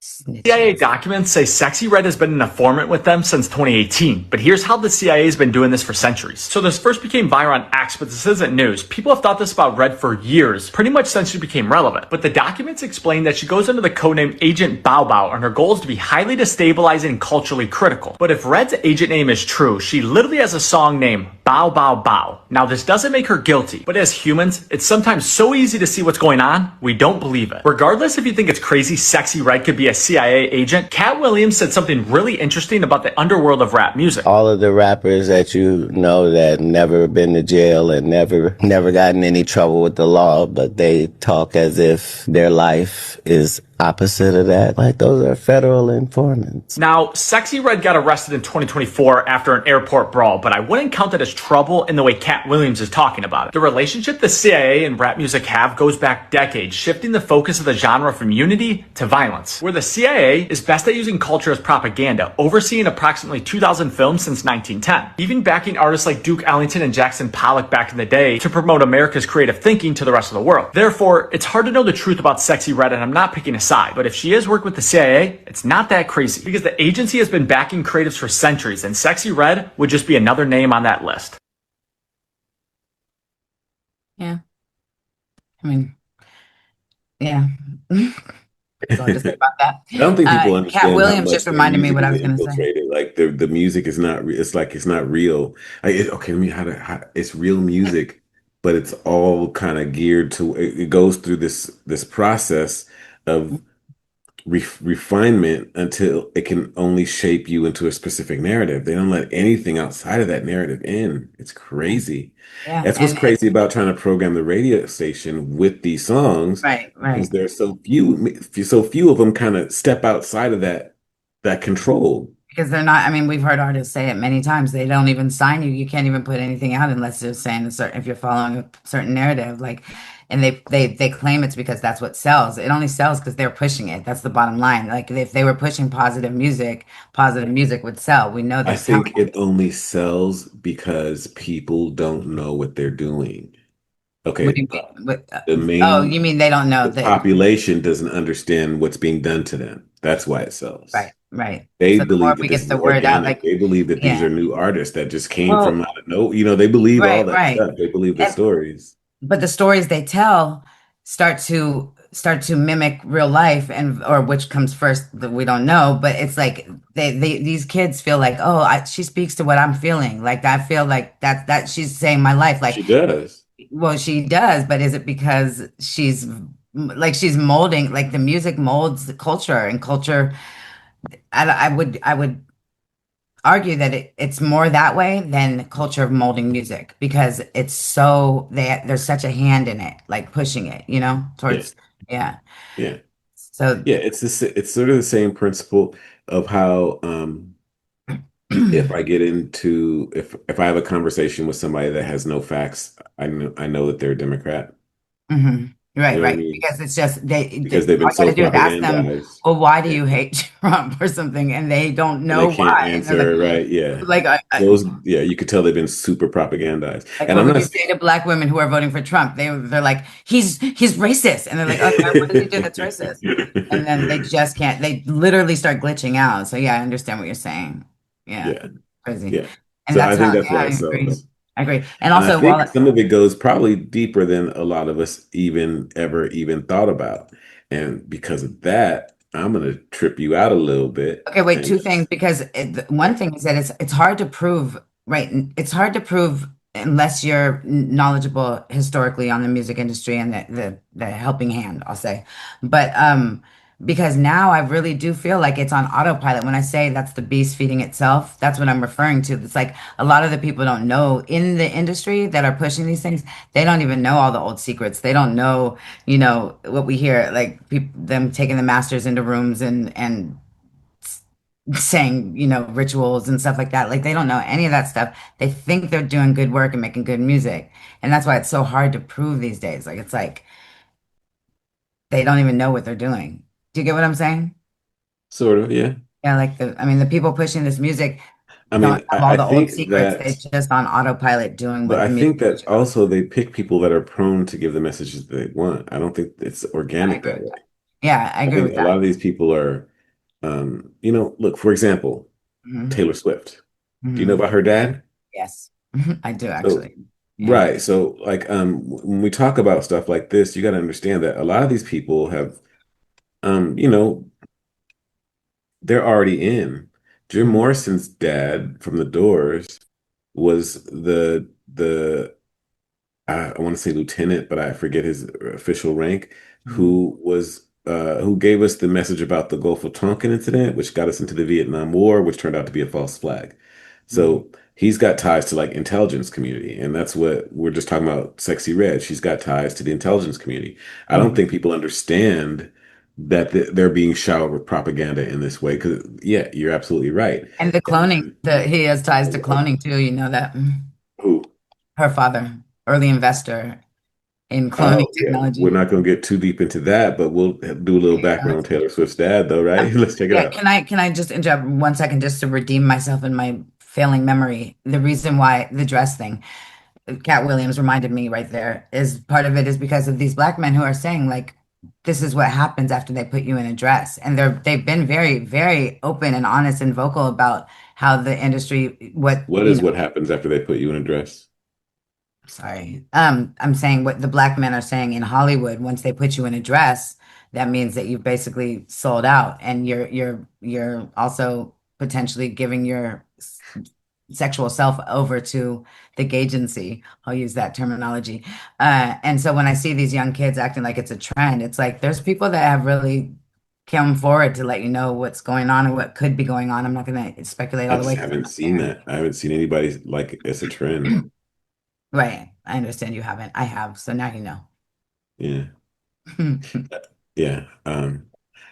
CIA documents say Sexy Red has been an informant with them since 2018, but here's how the CIA has been doing this for centuries. So this first became viral on X, but this isn't news. People have thought this about Red for years, pretty much since she became relevant. But the documents explain that she goes under the codename Agent Bow Bow, and her goal is to be highly destabilizing and culturally critical. But if Red's agent name is true, she literally has a song named Bow Bow Bow. Now this doesn't make her guilty, but as humans, it's sometimes so easy to see what's going on, we don't believe it. Regardless if you think it's crazy Sexy Red could be a CIA agent, Cat Williams said something really interesting about the underworld of rap music. All of the rappers that you know that never been to jail and never gotten any trouble with the law, but they talk as if their life is opposite of that. Like those are federal informants. Now, Sexy Red got arrested in 2024 after an airport brawl, but I wouldn't count that as trouble in the way Cat Williams is talking about it. The relationship the CIA and rap music have goes back decades, shifting the focus of the genre from unity to violence. Where the CIA is best at using culture as propaganda, overseeing approximately 2,000 films since 1910, even backing artists like Duke Ellington and Jackson Pollock back in the day to promote America's creative thinking to the rest of the world. Therefore, it's hard to know the truth about Sexy Red, and I'm not picking a side, but if she is working with the CIA, it's not that crazy because the agency has been backing creatives for centuries, and Sexy Red would just be another name on that list. Yeah. I mean, yeah. That's all I have to say about that. I don't think people Cat understand how Williams much just their reminded me music what I is was going to say. infiltrated. Like the music is not. It's like it's not real. Okay, let me it's real music, but it's all kind of geared to. It goes through this process of refinement until it can only shape you into a specific narrative. They don't let anything outside of that narrative in. It's crazy. Yeah. That's what's And crazy about trying to program the radio station with these songs, right, because right. there's so few of them kind of step outside of that control. Because they're not, I mean, we've heard artists say it many times. They don't even sign you. You can't even put anything out unless they're saying a certain, if you're following a certain narrative, like, and they claim it's because that's what sells. It only sells because they're pushing it. That's the bottom line. Like if they were pushing positive music would sell. We know I they're telling think it only sells because people don't know what they're doing. what do Okay, you mean? the Oh, main you mean they don't know the that? population doesn't understand what's being done to them. That's why it sells. Right, right. They So the more believe that we this get is the word out, organic. like, They believe that these are yeah. new artists that just came from Well, out of no, they believe all right, that right. stuff. They believe the And stories. but the stories they tell start to mimic real life and or which comes first that we don't know, but it's like they these kids feel like, oh, she speaks to what I'm feeling, like I feel like that she's saying my life, like She does. well she does, but is it because she's molding, like the music molds the culture, and culture I would argue that it's more that way than culture of molding music because it's so there's such a hand in it, like pushing it, Yeah, towards yeah. yeah, So yeah. It's sort of the same principle of how if I get into if I have a conversation with somebody that has no facts, I know that they're a Democrat. mhm. You Right, know what I right. mean? Because it's just Because all they've been you gotta so do is ask them, propagandized. well, why do Yeah. you hate Trump or something? And they don't And they know can't why. And they're like, answer, right? Yeah. Those, yeah, you could tell they've been super propagandized. like, And what I'm would you not, say to black women who are voting for Trump? They're like, he's racist. And they're like, okay, what does he do that's racist? And then they just can't, they literally start glitching out. So yeah, I understand what you're saying. Yeah. yeah, Crazy. yeah. And So that's I think how, that's yeah, why I it agree. sells. I agree. And And I also think while some of it goes probably deeper than a lot of us even thought about. And because of that, I'm gonna trip you out a little bit. okay, wait, And two things because one thing is that it's hard to prove, right? It's hard to prove unless you're knowledgeable historically on the music industry and the helping hand, I'll say. But because now I really do feel like it's on autopilot. When I say that's the beast feeding itself, that's what I'm referring to. It's like a lot of the people don't know in the industry that are pushing these things, they don't even know all the old secrets. They don't know, what we hear, like them taking the masters into rooms and saying, rituals and stuff like that. Like they don't know any of that stuff. They think they're doing good work and making good music. And that's why it's so hard to prove these days. Like it's like they don't even know what they're doing. Do you get what I'm saying? sort of, yeah. Yeah, like the people pushing this music I don't mean, have all I the old think secrets. They're that, just on autopilot doing but what I the music think that also they pick people that are prone to give the messages that they want. I don't think it's I organic agree that with that. way. Yeah, I I agree think with a that. lot of these people are, look, for example, Mhm. Taylor Swift. Do you know Mhm. about her dad? Yes, I do So, actually. Yeah. right. So, like, when we talk about stuff like this, you got to understand that a lot of these people have, um, you know, they're already in. Jim Mhm. Morrison's dad from The Doors was the I want to say lieutenant, but I forget his official rank, Mhm. who gave us the message about the Gulf of Tonkin incident, which got us into the Vietnam War, which turned out to be a false flag. Mhm. So he's got ties to like intelligence community, and that's what we're just talking about. Sexy Red, she's got ties to the intelligence community. I don't Mhm. think people understand that they're being showered with propaganda in this way. Because yeah, you're absolutely right. And the cloning, he has ties to cloning too, you know that. Who? Her father, early investor in cloning Oh, yeah. We're technology. not going to get too deep into that, but we'll do a little background on Taylor Swift's dad, though, right? Let's check it Yeah, out. can I just interrupt 1 second just to redeem myself in my failing memory? The reason why the dress thing, Cat Williams reminded me right there, is part of it is because of these black men who are saying like this is what happens after they put you in a dress. And they've been very, very open and honest and vocal about how the industry What is what happens after they put you in a dress? sorry. I'm saying what the black men are saying in Hollywood, once they put you in a dress, that means that you've basically sold out and you're also potentially giving your sexual self over to the agency. I'll use that terminology. And so when I see these young kids acting like it's a trend, it's like there's people that have really come forward to let you know what's going on and what could be going on. I'm not going to speculate I all the just way 'cause I'm haven't not seen there. that. I haven't seen anybody like it's a trend. Right. I understand you haven't. I have. So now you know. Yeah. Yeah.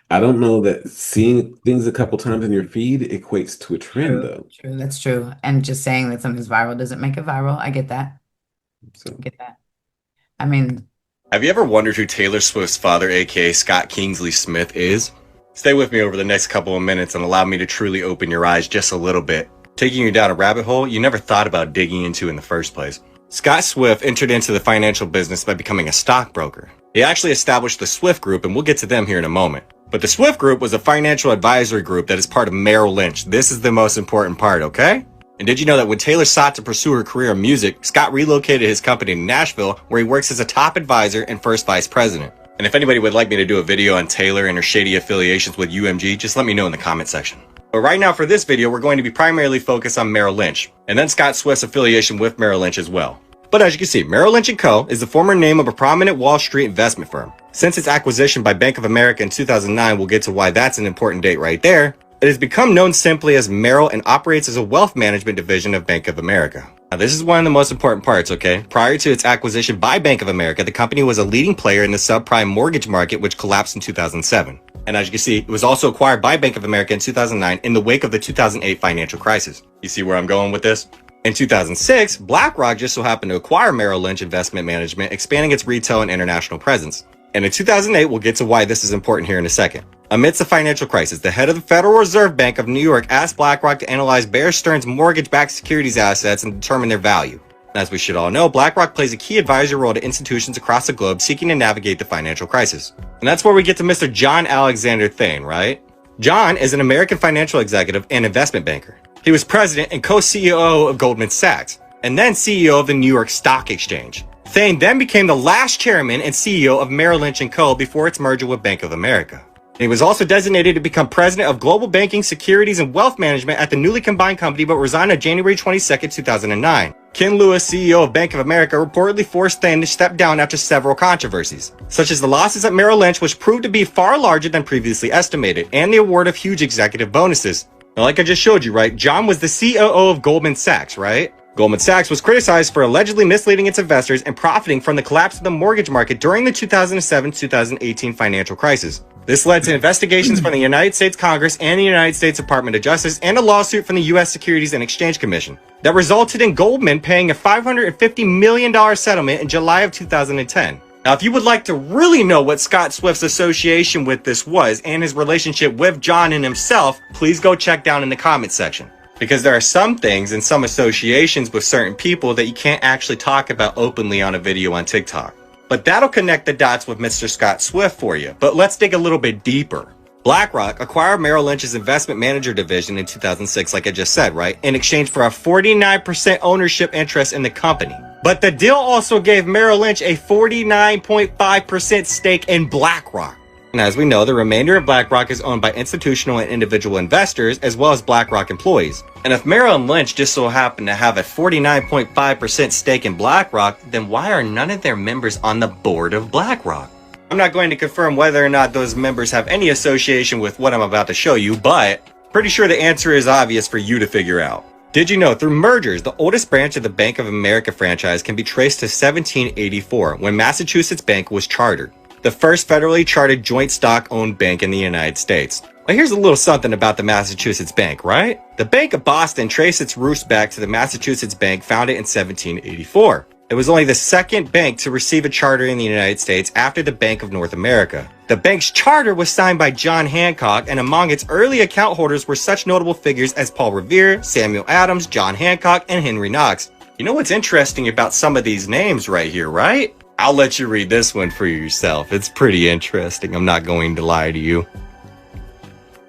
I don't know that seeing things a couple times in your feed equates to a trend, True, though. true. That's true. And just saying that something's viral doesn't make it viral. I get that. So I get that. I mean, Have you ever wondered who Taylor Swift's father, aka Scott Kingsley Smith, is? Stay with me over the next couple of minutes and allow me to truly open your eyes just a little bit, taking you down a rabbit hole you never thought about digging into in the first place. Scott Swift entered into the financial business by becoming a stockbroker. He actually established the Swift Group, and we'll get to them here in a moment. But the Swift Group was a financial advisory group that is part of Merrill Lynch. This is the most important part, okay? And did you know that when Taylor sought to pursue her career in music, Scott relocated his company to Nashville, where he works as a top advisor and first vice president? And if anybody would like me to do a video on Taylor and her shady affiliations with UMG, just let me know in the comment section. But right now for this video, we're going to be primarily focused on Merrill Lynch, and then Scott Swift's affiliation with Merrill Lynch as well. But as you can see, Merrill Lynch & Co. is the former name of a prominent Wall Street investment firm. Since its acquisition by Bank of America in 2009, we'll get to why that's an important date right there. It has become known simply as Merrill and operates as a wealth management division of Bank of America. Now, this is one of the most important parts, okay? Prior to its acquisition by Bank of America, the company was a leading player in the subprime mortgage market, which collapsed in 2007. And as you can see, it was also acquired by Bank of America in 2009 in the wake of the 2008 financial crisis. You see where I'm going with this? In 2006, BlackRock just so happened to acquire Merrill Lynch Investment Management, expanding its retail and international presence. And in 2008, we'll get to why this is important here in a second. Amidst the financial crisis, the head of the Federal Reserve Bank of New York asked BlackRock to analyze Bear Stearns' mortgage-backed securities assets and determine their value. As we should all know, BlackRock plays a key advisory role to institutions across the globe seeking to navigate the financial crisis. And that's where we get to Mr. John Alexander Thane, right? John is an American financial executive and investment banker. He was president and co-CEO of Goldman Sachs, and then CEO of the New York Stock Exchange. Thane then became the last chairman and CEO of Merrill Lynch & Co. before its merger with Bank of America. He was also designated to become president of Global Banking, Securities, and Wealth Management at the newly combined company, but resigned on January 22, 2009. Ken Lewis, CEO of Bank of America, reportedly forced Thane to step down after several controversies, such as the losses at Merrill Lynch, which proved to be far larger than previously estimated, and the award of huge executive bonuses. Now, like I just showed you, right, John was the COO of Goldman Sachs, right? Goldman Sachs was criticized for allegedly misleading its investors and profiting from the collapse of the mortgage market during the 2007-2018 financial crisis. This led to investigations from the United States Congress and the United States Department of Justice and a lawsuit from the U.S. Securities and Exchange Commission that resulted in Goldman paying a $550 million settlement in July of 2010. Now, if you would like to really know what Scott Swift's association with this was and his relationship with John and himself, please go check down in the comments section. Because there are some things and some associations with certain people that you can't actually talk about openly on a video on TikTok. But that'll connect the dots with Mr. Scott Swift for you. But let's dig a little bit deeper. BlackRock acquired Merrill Lynch's investment manager division in 2006, like I just said, right? In exchange for a 49% ownership interest in the company. But the deal also gave Merrill Lynch a 49.5% stake in BlackRock. And as we know, the remainder of BlackRock is owned by institutional and individual investors, as well as BlackRock employees. And if Merrill Lynch just so happened to have a 49.5% stake in BlackRock, then why are none of their members on the board of BlackRock? I'm not going to confirm whether or not those members have any association with what I'm about to show you, but pretty sure the answer is obvious for you to figure out. Did you know through mergers, the oldest branch of the Bank of America franchise can be traced to 1784, when Massachusetts Bank was chartered, the first federally chartered joint stock-owned bank in the United States. Now here's a little something about the Massachusetts Bank, right? The Bank of Boston traced its roots back to the Massachusetts Bank founded in 1784. It was only the second bank to receive a charter in the United States after the Bank of North America. The bank's charter was signed by John Hancock, and among its early account holders were such notable figures as Paul Revere, Samuel Adams, John Hancock, and Henry Knox. You know what's interesting about some of these names right here, right? I'll let you read this one for yourself. It's pretty interesting. I'm not going to lie to you.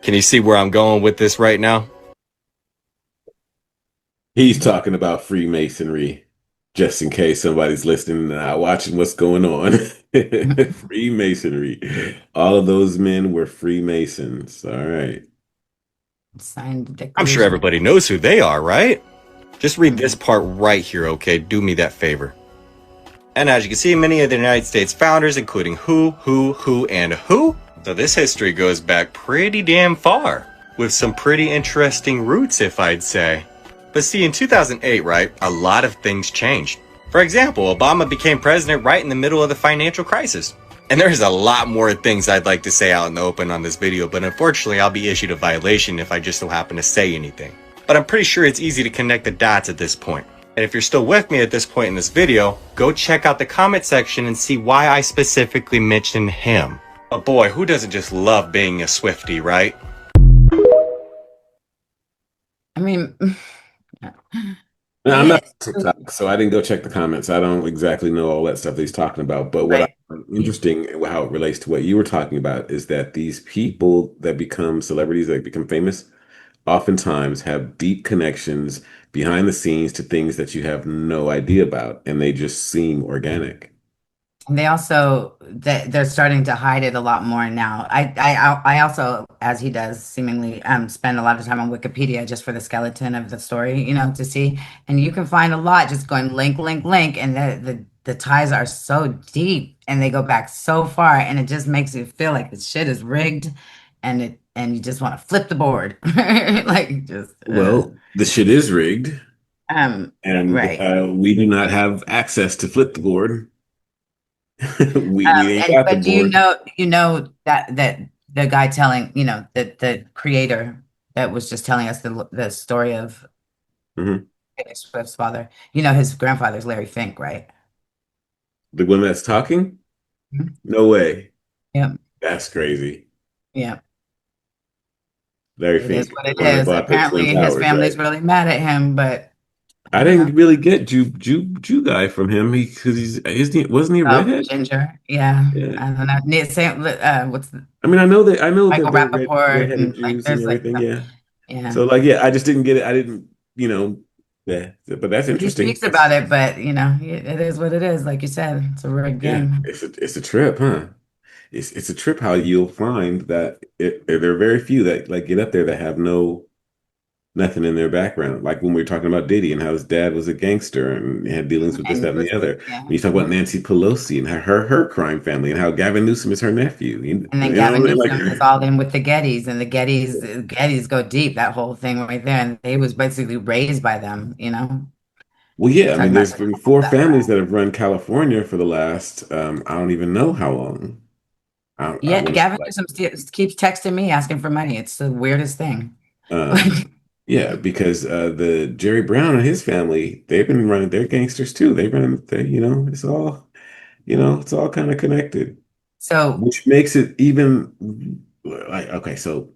Can you see where I'm going with this right now? He's talking about Freemasonry, just in case somebody's listening and not watching what's going on. Freemasonry. All of those men were Freemasons. All right. Signed I'm sure everybody knows who they are, right? Just read this part right here, okay? Do me that favor. And as you can see, many of the United States founders, including who, and who. So this history goes back pretty damn far, with some pretty interesting roots, if I'd say. But see, in 2008, right, a lot of things changed. For example, Obama became president right in the middle of the financial crisis. And there's a lot more things I'd like to say out in the open on this video, but unfortunately I'll be issued a violation if I just so happen to say anything. But I'm pretty sure it's easy to connect the dots at this point. And if you're still with me at this point in this video, go check out the comment section and see why I specifically mentioned him. But boy, who doesn't just love being a Swiftie, right? I mean, No, I'm not on TikTok, so I didn't go check the comments. I don't exactly know all that stuff that he's talking about. But what I find interesting, how it relates to what you were talking about, is that these people that become celebrities, that become famous, oftentimes have deep connections behind the scenes to things that you have no idea about, and they just seem organic. they also they're starting to hide it a lot more now. I also, as he does, seemingly spend a lot of time on Wikipedia just for the skeleton of the story, you know, to see. And you can find a lot just going link, and the ties are so deep and they go back so far, and it just makes you feel like the shit is rigged, and you just want to flip the board, like just. Well, the shit is rigged, and right. we do not have access to flip the board. we ain't got But the board. you know that the guy telling, you know, that the creator that was just telling us the story of Taylor Swift's father. You know, his grandfather's Larry Fink, right? The one that's talking? Mhm. No way. Yeah. That's crazy. Yeah. Larry It is Fink, what the it one that is. bought the Twin Apparently, his Towers, right? family's really mad at him, but I you know, didn't really get Jew guy from him. Because wasn't he a oh, redhead? Ginger. Yeah. Yeah. I don't know. What's the I mean, I know that Michael they're Rappaport redheaded and like Jews and there's like everything. Yeah. yeah. So like, yeah, I just didn't get it. I didn't, yeah. But that's He interesting. speaks about it, but you know, it is what it is. Like you said, it's a rigged Yeah, game. it's a trip, huh? It's a trip how you'll find that there are very few that like get up there that have nothing in their background. Like when we were talking about Diddy and how his dad was a gangster and had dealings with this, And that, and the other. yeah. When you talk about Nancy Pelosi and her crime family and how Gavin Newsom is her nephew. And then You know Gavin what I mean? Newsom is Like, all in with the Gettys, and the Gettys go deep. That whole thing right there, and they was basically raised by them. You know, well, yeah, I talking mean, about there's been four families that have run California for the last, I don't even know how long. I yeah. want to say Gavin like, Newsom keeps texting me asking for money. It's the weirdest thing. um, yeah, because the Jerry Brown and his family, they've been running, they're gangsters too. They run, it's all kind of connected, So, which makes it even like, okay, so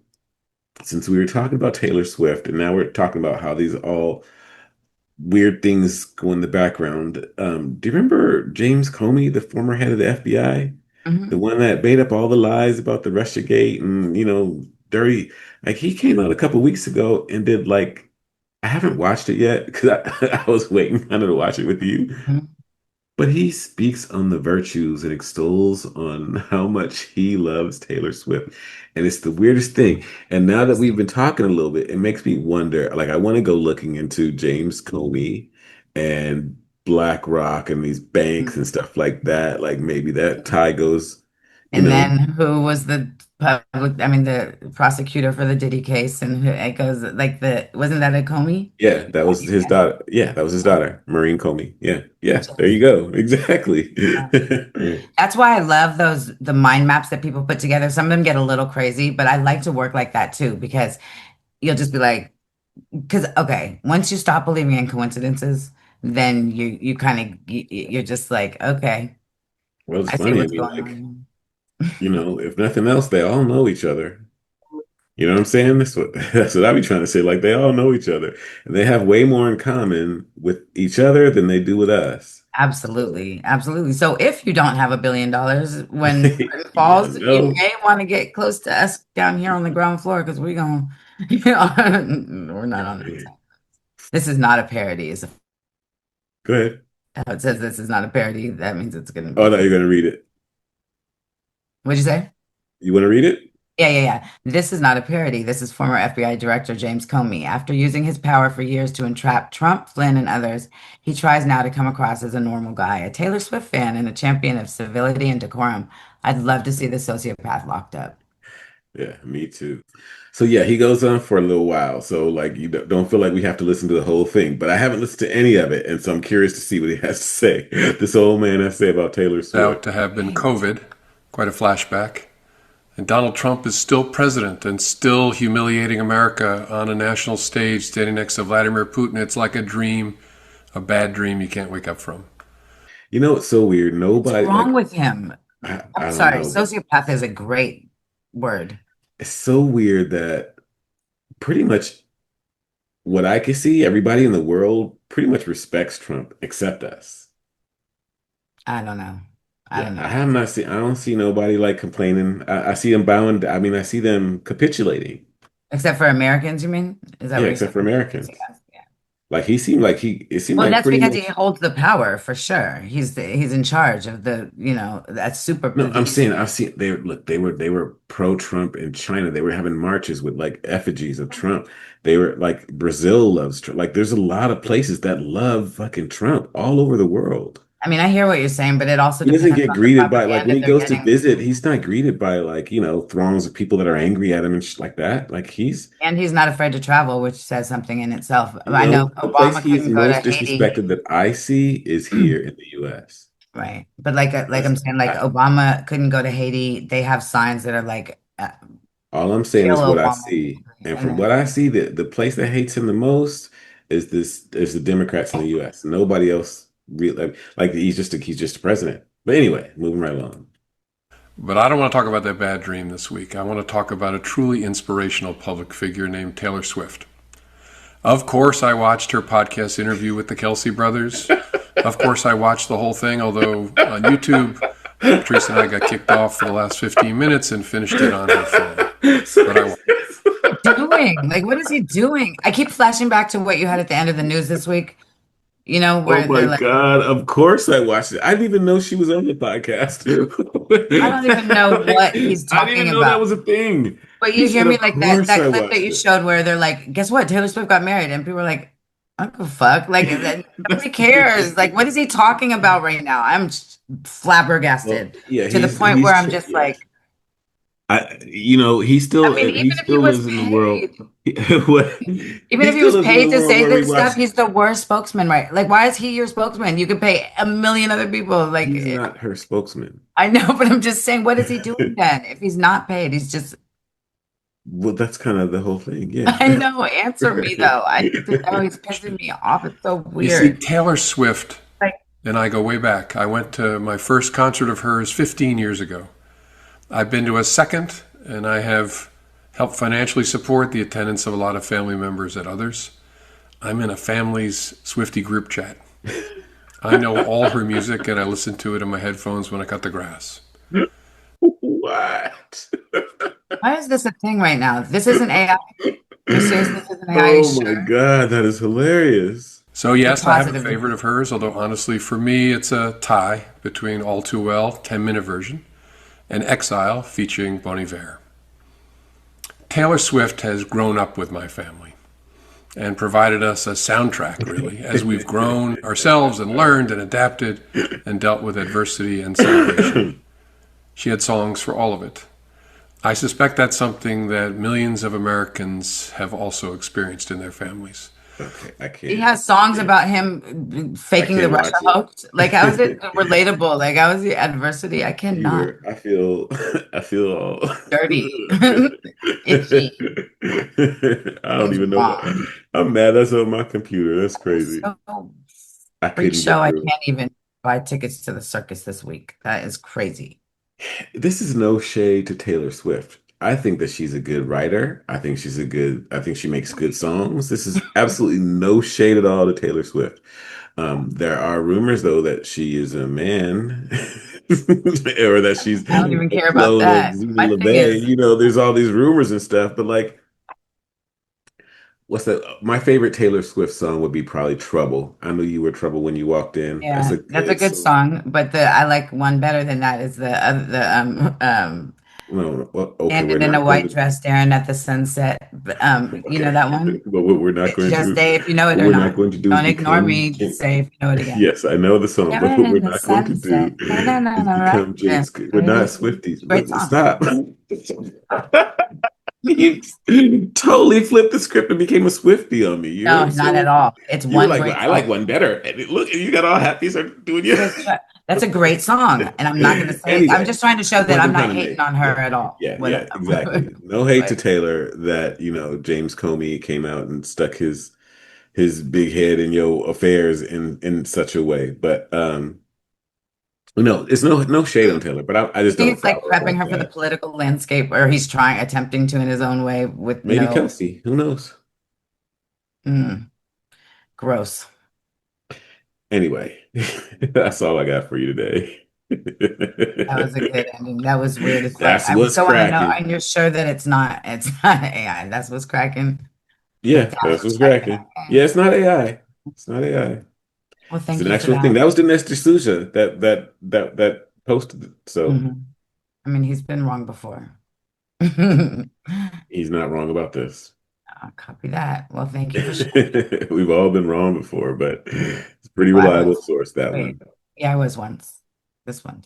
since we were talking about Taylor Swift and now we're talking about how these all weird things go in the background. Do you remember James Comey, the former head of the FBI? The mhm. one that made up all the lies about the Russiagate and, dirty. Like he came out a couple weeks ago and did like, I haven't watched it yet because I was waiting kind of to watch it with you. Mhm. But he speaks on the virtues and extols on how much he loves Taylor Swift. And it's the weirdest thing. And now that we've been talking a little bit, it makes me wonder, like I want to go looking into James Comey and BlackRock and these banks and stuff like that. Like maybe that tie goes, you And know, then who was the the prosecutor for the Diddy case, and who it goes like wasn't that a Comey? yeah, that was his daughter. Yeah, that was his daughter, Maureen Comey. Yeah, yeah, there you go. Exactly. That's why I love the mind maps that people put together. Some of them get a little crazy, but I like to work like that too because you'll just be like, because okay, once you stop believing in coincidences, then you kind of you're just like, okay, Well, it's I see funny. I what's mean, going like, on. if nothing else, they all know each other. You know what I'm saying? That's what I be trying to say. Like they all know each other, and they have way more in common with each other than they do with us. Absolutely, absolutely. So if you don't have $1 billion when it Yeah, falls, you no. may want to get close to us down here on the ground floor because we're going, we're not on that side. This is not a parody. Go ahead. It says this is not a parody. That means it's going to Oh, be. no, you're gonna read it. What'd you say? You want to read it? Yeah, yeah, yeah. This is not a parody. This is former FBI Director James Comey. After using his power for years to entrap Trump, Flynn, and others, he tries now to come across as a normal guy, a Taylor Swift fan, and a champion of civility and decorum. I'd love to see the sociopath locked up. Yeah, me too. So yeah, he goes on for a little while. So like, you don't feel like we have to listen to the whole thing, but I haven't listened to any of it, and so I'm curious to see what he has to say. This old man has to say about Taylor Out Swift. to have been COVID, quite a flashback. And Donald Trump is still president and still humiliating America on a national stage, standing next to Vladimir Putin. It's like a dream, a bad dream you can't wake up from. You know, it's so weird. What's Nobody wrong like with him? I I'm don't sorry. know, but Sociopath is a great word. it's so weird that pretty much what I can see, everybody in the world pretty much respects Trump except us. I don't know. I Yeah, don't I know. have not seen. I don't see nobody like complaining. I see them bowing. I mean, I see them capitulating. Except for Americans, you mean? Is that Yeah, what you except said? for Americans. Like he seemed like he. It seemed Well, like that's pretty because he much. holds the power for sure. He's in charge of that super. No, I'm saying I've seen. They were pro-Trump in China. They were having marches with like effigies of Trump. They were like Brazil loves Trump. Like there's a lot of places that love fucking Trump all over the world. I mean, I hear what you're saying, but it also He doesn't depends get on the greeted by like when propaganda he they're goes to getting. visit, he's not greeted by like, throngs of people that are angry at him and shit like that. Like And he's not afraid to travel, which says something in itself. I know the place Obama he is couldn't go to most Haiti, disrespected that I see is here in the US. right? But like That's I'm saying, like I, Obama couldn't go to Haiti. They have signs that are like, all I'm saying kill is what I Obama. see. And from And what I see, the place that hates him the most is the Democrats in the U.S. Nobody else really like he's just the president. But anyway, moving right along. But I don't want to talk about that bad dream this week. I want to talk about a truly inspirational public figure named Taylor Swift. Of course, I watched her podcast interview with the Kelsey brothers. Of course, I watched the whole thing, although on YouTube, Patrice and I got kicked off for the last 15 minutes and finished it on her phone. But I doing? Like, what is he doing? I keep flashing back to what you had at the end of the news this week. You know, where Oh my they're like, God, of course I watched it. I didn't even know she was on the podcast. I don't even know what he's I didn't talking even know that about. was a thing. But He you hear said, me of like course that I clip that watched you it. showed where they're like, guess what? Taylor Swift got married. And people were like, I don't give a fuck. Like, nobody cares. Like, what is he talking about right now? I'm just flabbergasted Yeah, to the point where I'm just yeah. like, He still I mean, he even if he still was lives in the world. paid, What? even He if he still was lives in the paid to world say where we this watch. stuff, he's the worst spokesman, right? Like, why is he your spokesman? You could pay a million other people. Like, He's not her spokesman. I know, but I'm just saying, what is he doing then? If he's not paid, he's just, Well, that's kind of the whole thing. Yeah. I know, answer me though. I need to know. He's pissing me off. It's so You see, weird. Taylor Swift Like, and I go way back. I went to my first concert of hers 15 years ago. I've been to a second, and I have helped financially support the attendance of a lot of family members at others. I'm in a family's Swiftie group chat. I know all her music, and I listen to it in my headphones when I cut the grass. What? why is this a thing right now? This isn't AI. Are you serious? This isn't AI? Are you Oh my sure? God, that is hilarious. So yes, I have a Positive. favorite of hers, although honestly for me it's a tie between All Too Well, 10-minute version, and Exile featuring Bon Iver. Taylor Swift has grown up with my family and provided us a soundtrack, really, as we've grown ourselves and learned and adapted and dealt with adversity and celebration. She had songs for all of it. I suspect that's something that millions of Americans have also experienced in their families. Okay, I can't. He has songs about him faking the can't Russia watch it. hoax. Like, how is it relatable? Like, how is the adversity? I cannot. I feel all Dirty. Itchy. I don't He's even know. wrong. I'm mad. That's on my computer. That's crazy. So I freak couldn't show. get I through. can't even buy tickets to the circus this week. That is crazy. This is no shade to Taylor Swift. I think that she's a good writer. I think she makes good songs. This is absolutely no shade at all to Taylor Swift. There are rumors though that she is a man or that she's I don't even care about clone of that. Zena My thing LeVay. is, You know, there's all these rumors and stuff, but like what's that? My favorite Taylor Swift song would be probably Trouble. I knew you were trouble when you walked in. That's yeah, a that's a good good song. song. But I like one better than that is the No, well, okay, we're standing in a not going white to, dress staring at the sunset. You know okay. that one? But what we're not going Just to, say if you know it what or we're not not. going to do is Don't ignore become, me. Just say if you know it again. yes, I know the song, but what Staring we're in the not going to do sunset. is become Yeah. James. We're not Swifties. Great song. Stop. You totally flipped the script and became a Swiftie on me. No, You're not at so, all. It's you were one like, well, great I like song. one better. And look, you got all happy, started doing you. That's a great song, and I'm not going to say. I'm Anyway, just trying to show the that point I'm I'm not trying to hating make. on her at all. Yeah, exactly. No hate to Taylor that, James Comey came out and stuck his big head in your affairs in such a way. But no, it's no shade on Taylor, but I You just think don't it's like follow her prepping like her for the that. political landscape, or he's attempting to in his own way with Maybe no Kelsey, who knows? gross. Anyway, that's all I got for you today. That was a good ending. That was weird as fuck. That's I what's so want to know, cracking. and you're sure that it's not AI. That's what's cracking. Like, Yeah, that's what's cracking. Yeah, it's not AI. It's not AI. well, It's thank an you for actual thing. that. That was Dinesh D'Souza that posted it. So I mean, he's been wrong before. he's not wrong about this. I'll copy that. Well, thank you for sharing. We've all been wrong before, but it's a pretty Well, I reliable was. source, that Wait. one. Yeah, I was once. This one.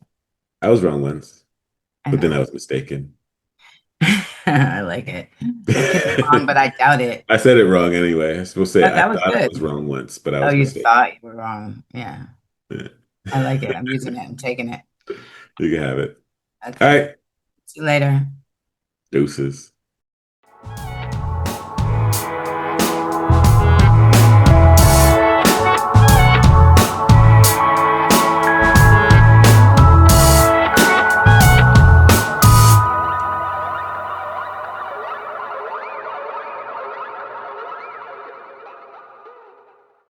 I was wrong once, I but then I know. was mistaken. I like it. I could be wrong, but I doubt it. I said it wrong anyway. I was supposed to say I That was thought I good. was wrong once, but I Oh, was you mistaken. thought you were wrong. Yeah. Yeah. I like it. I'm using it. I'm taking it. You can have it. All Okay. right. See you later. Deuces.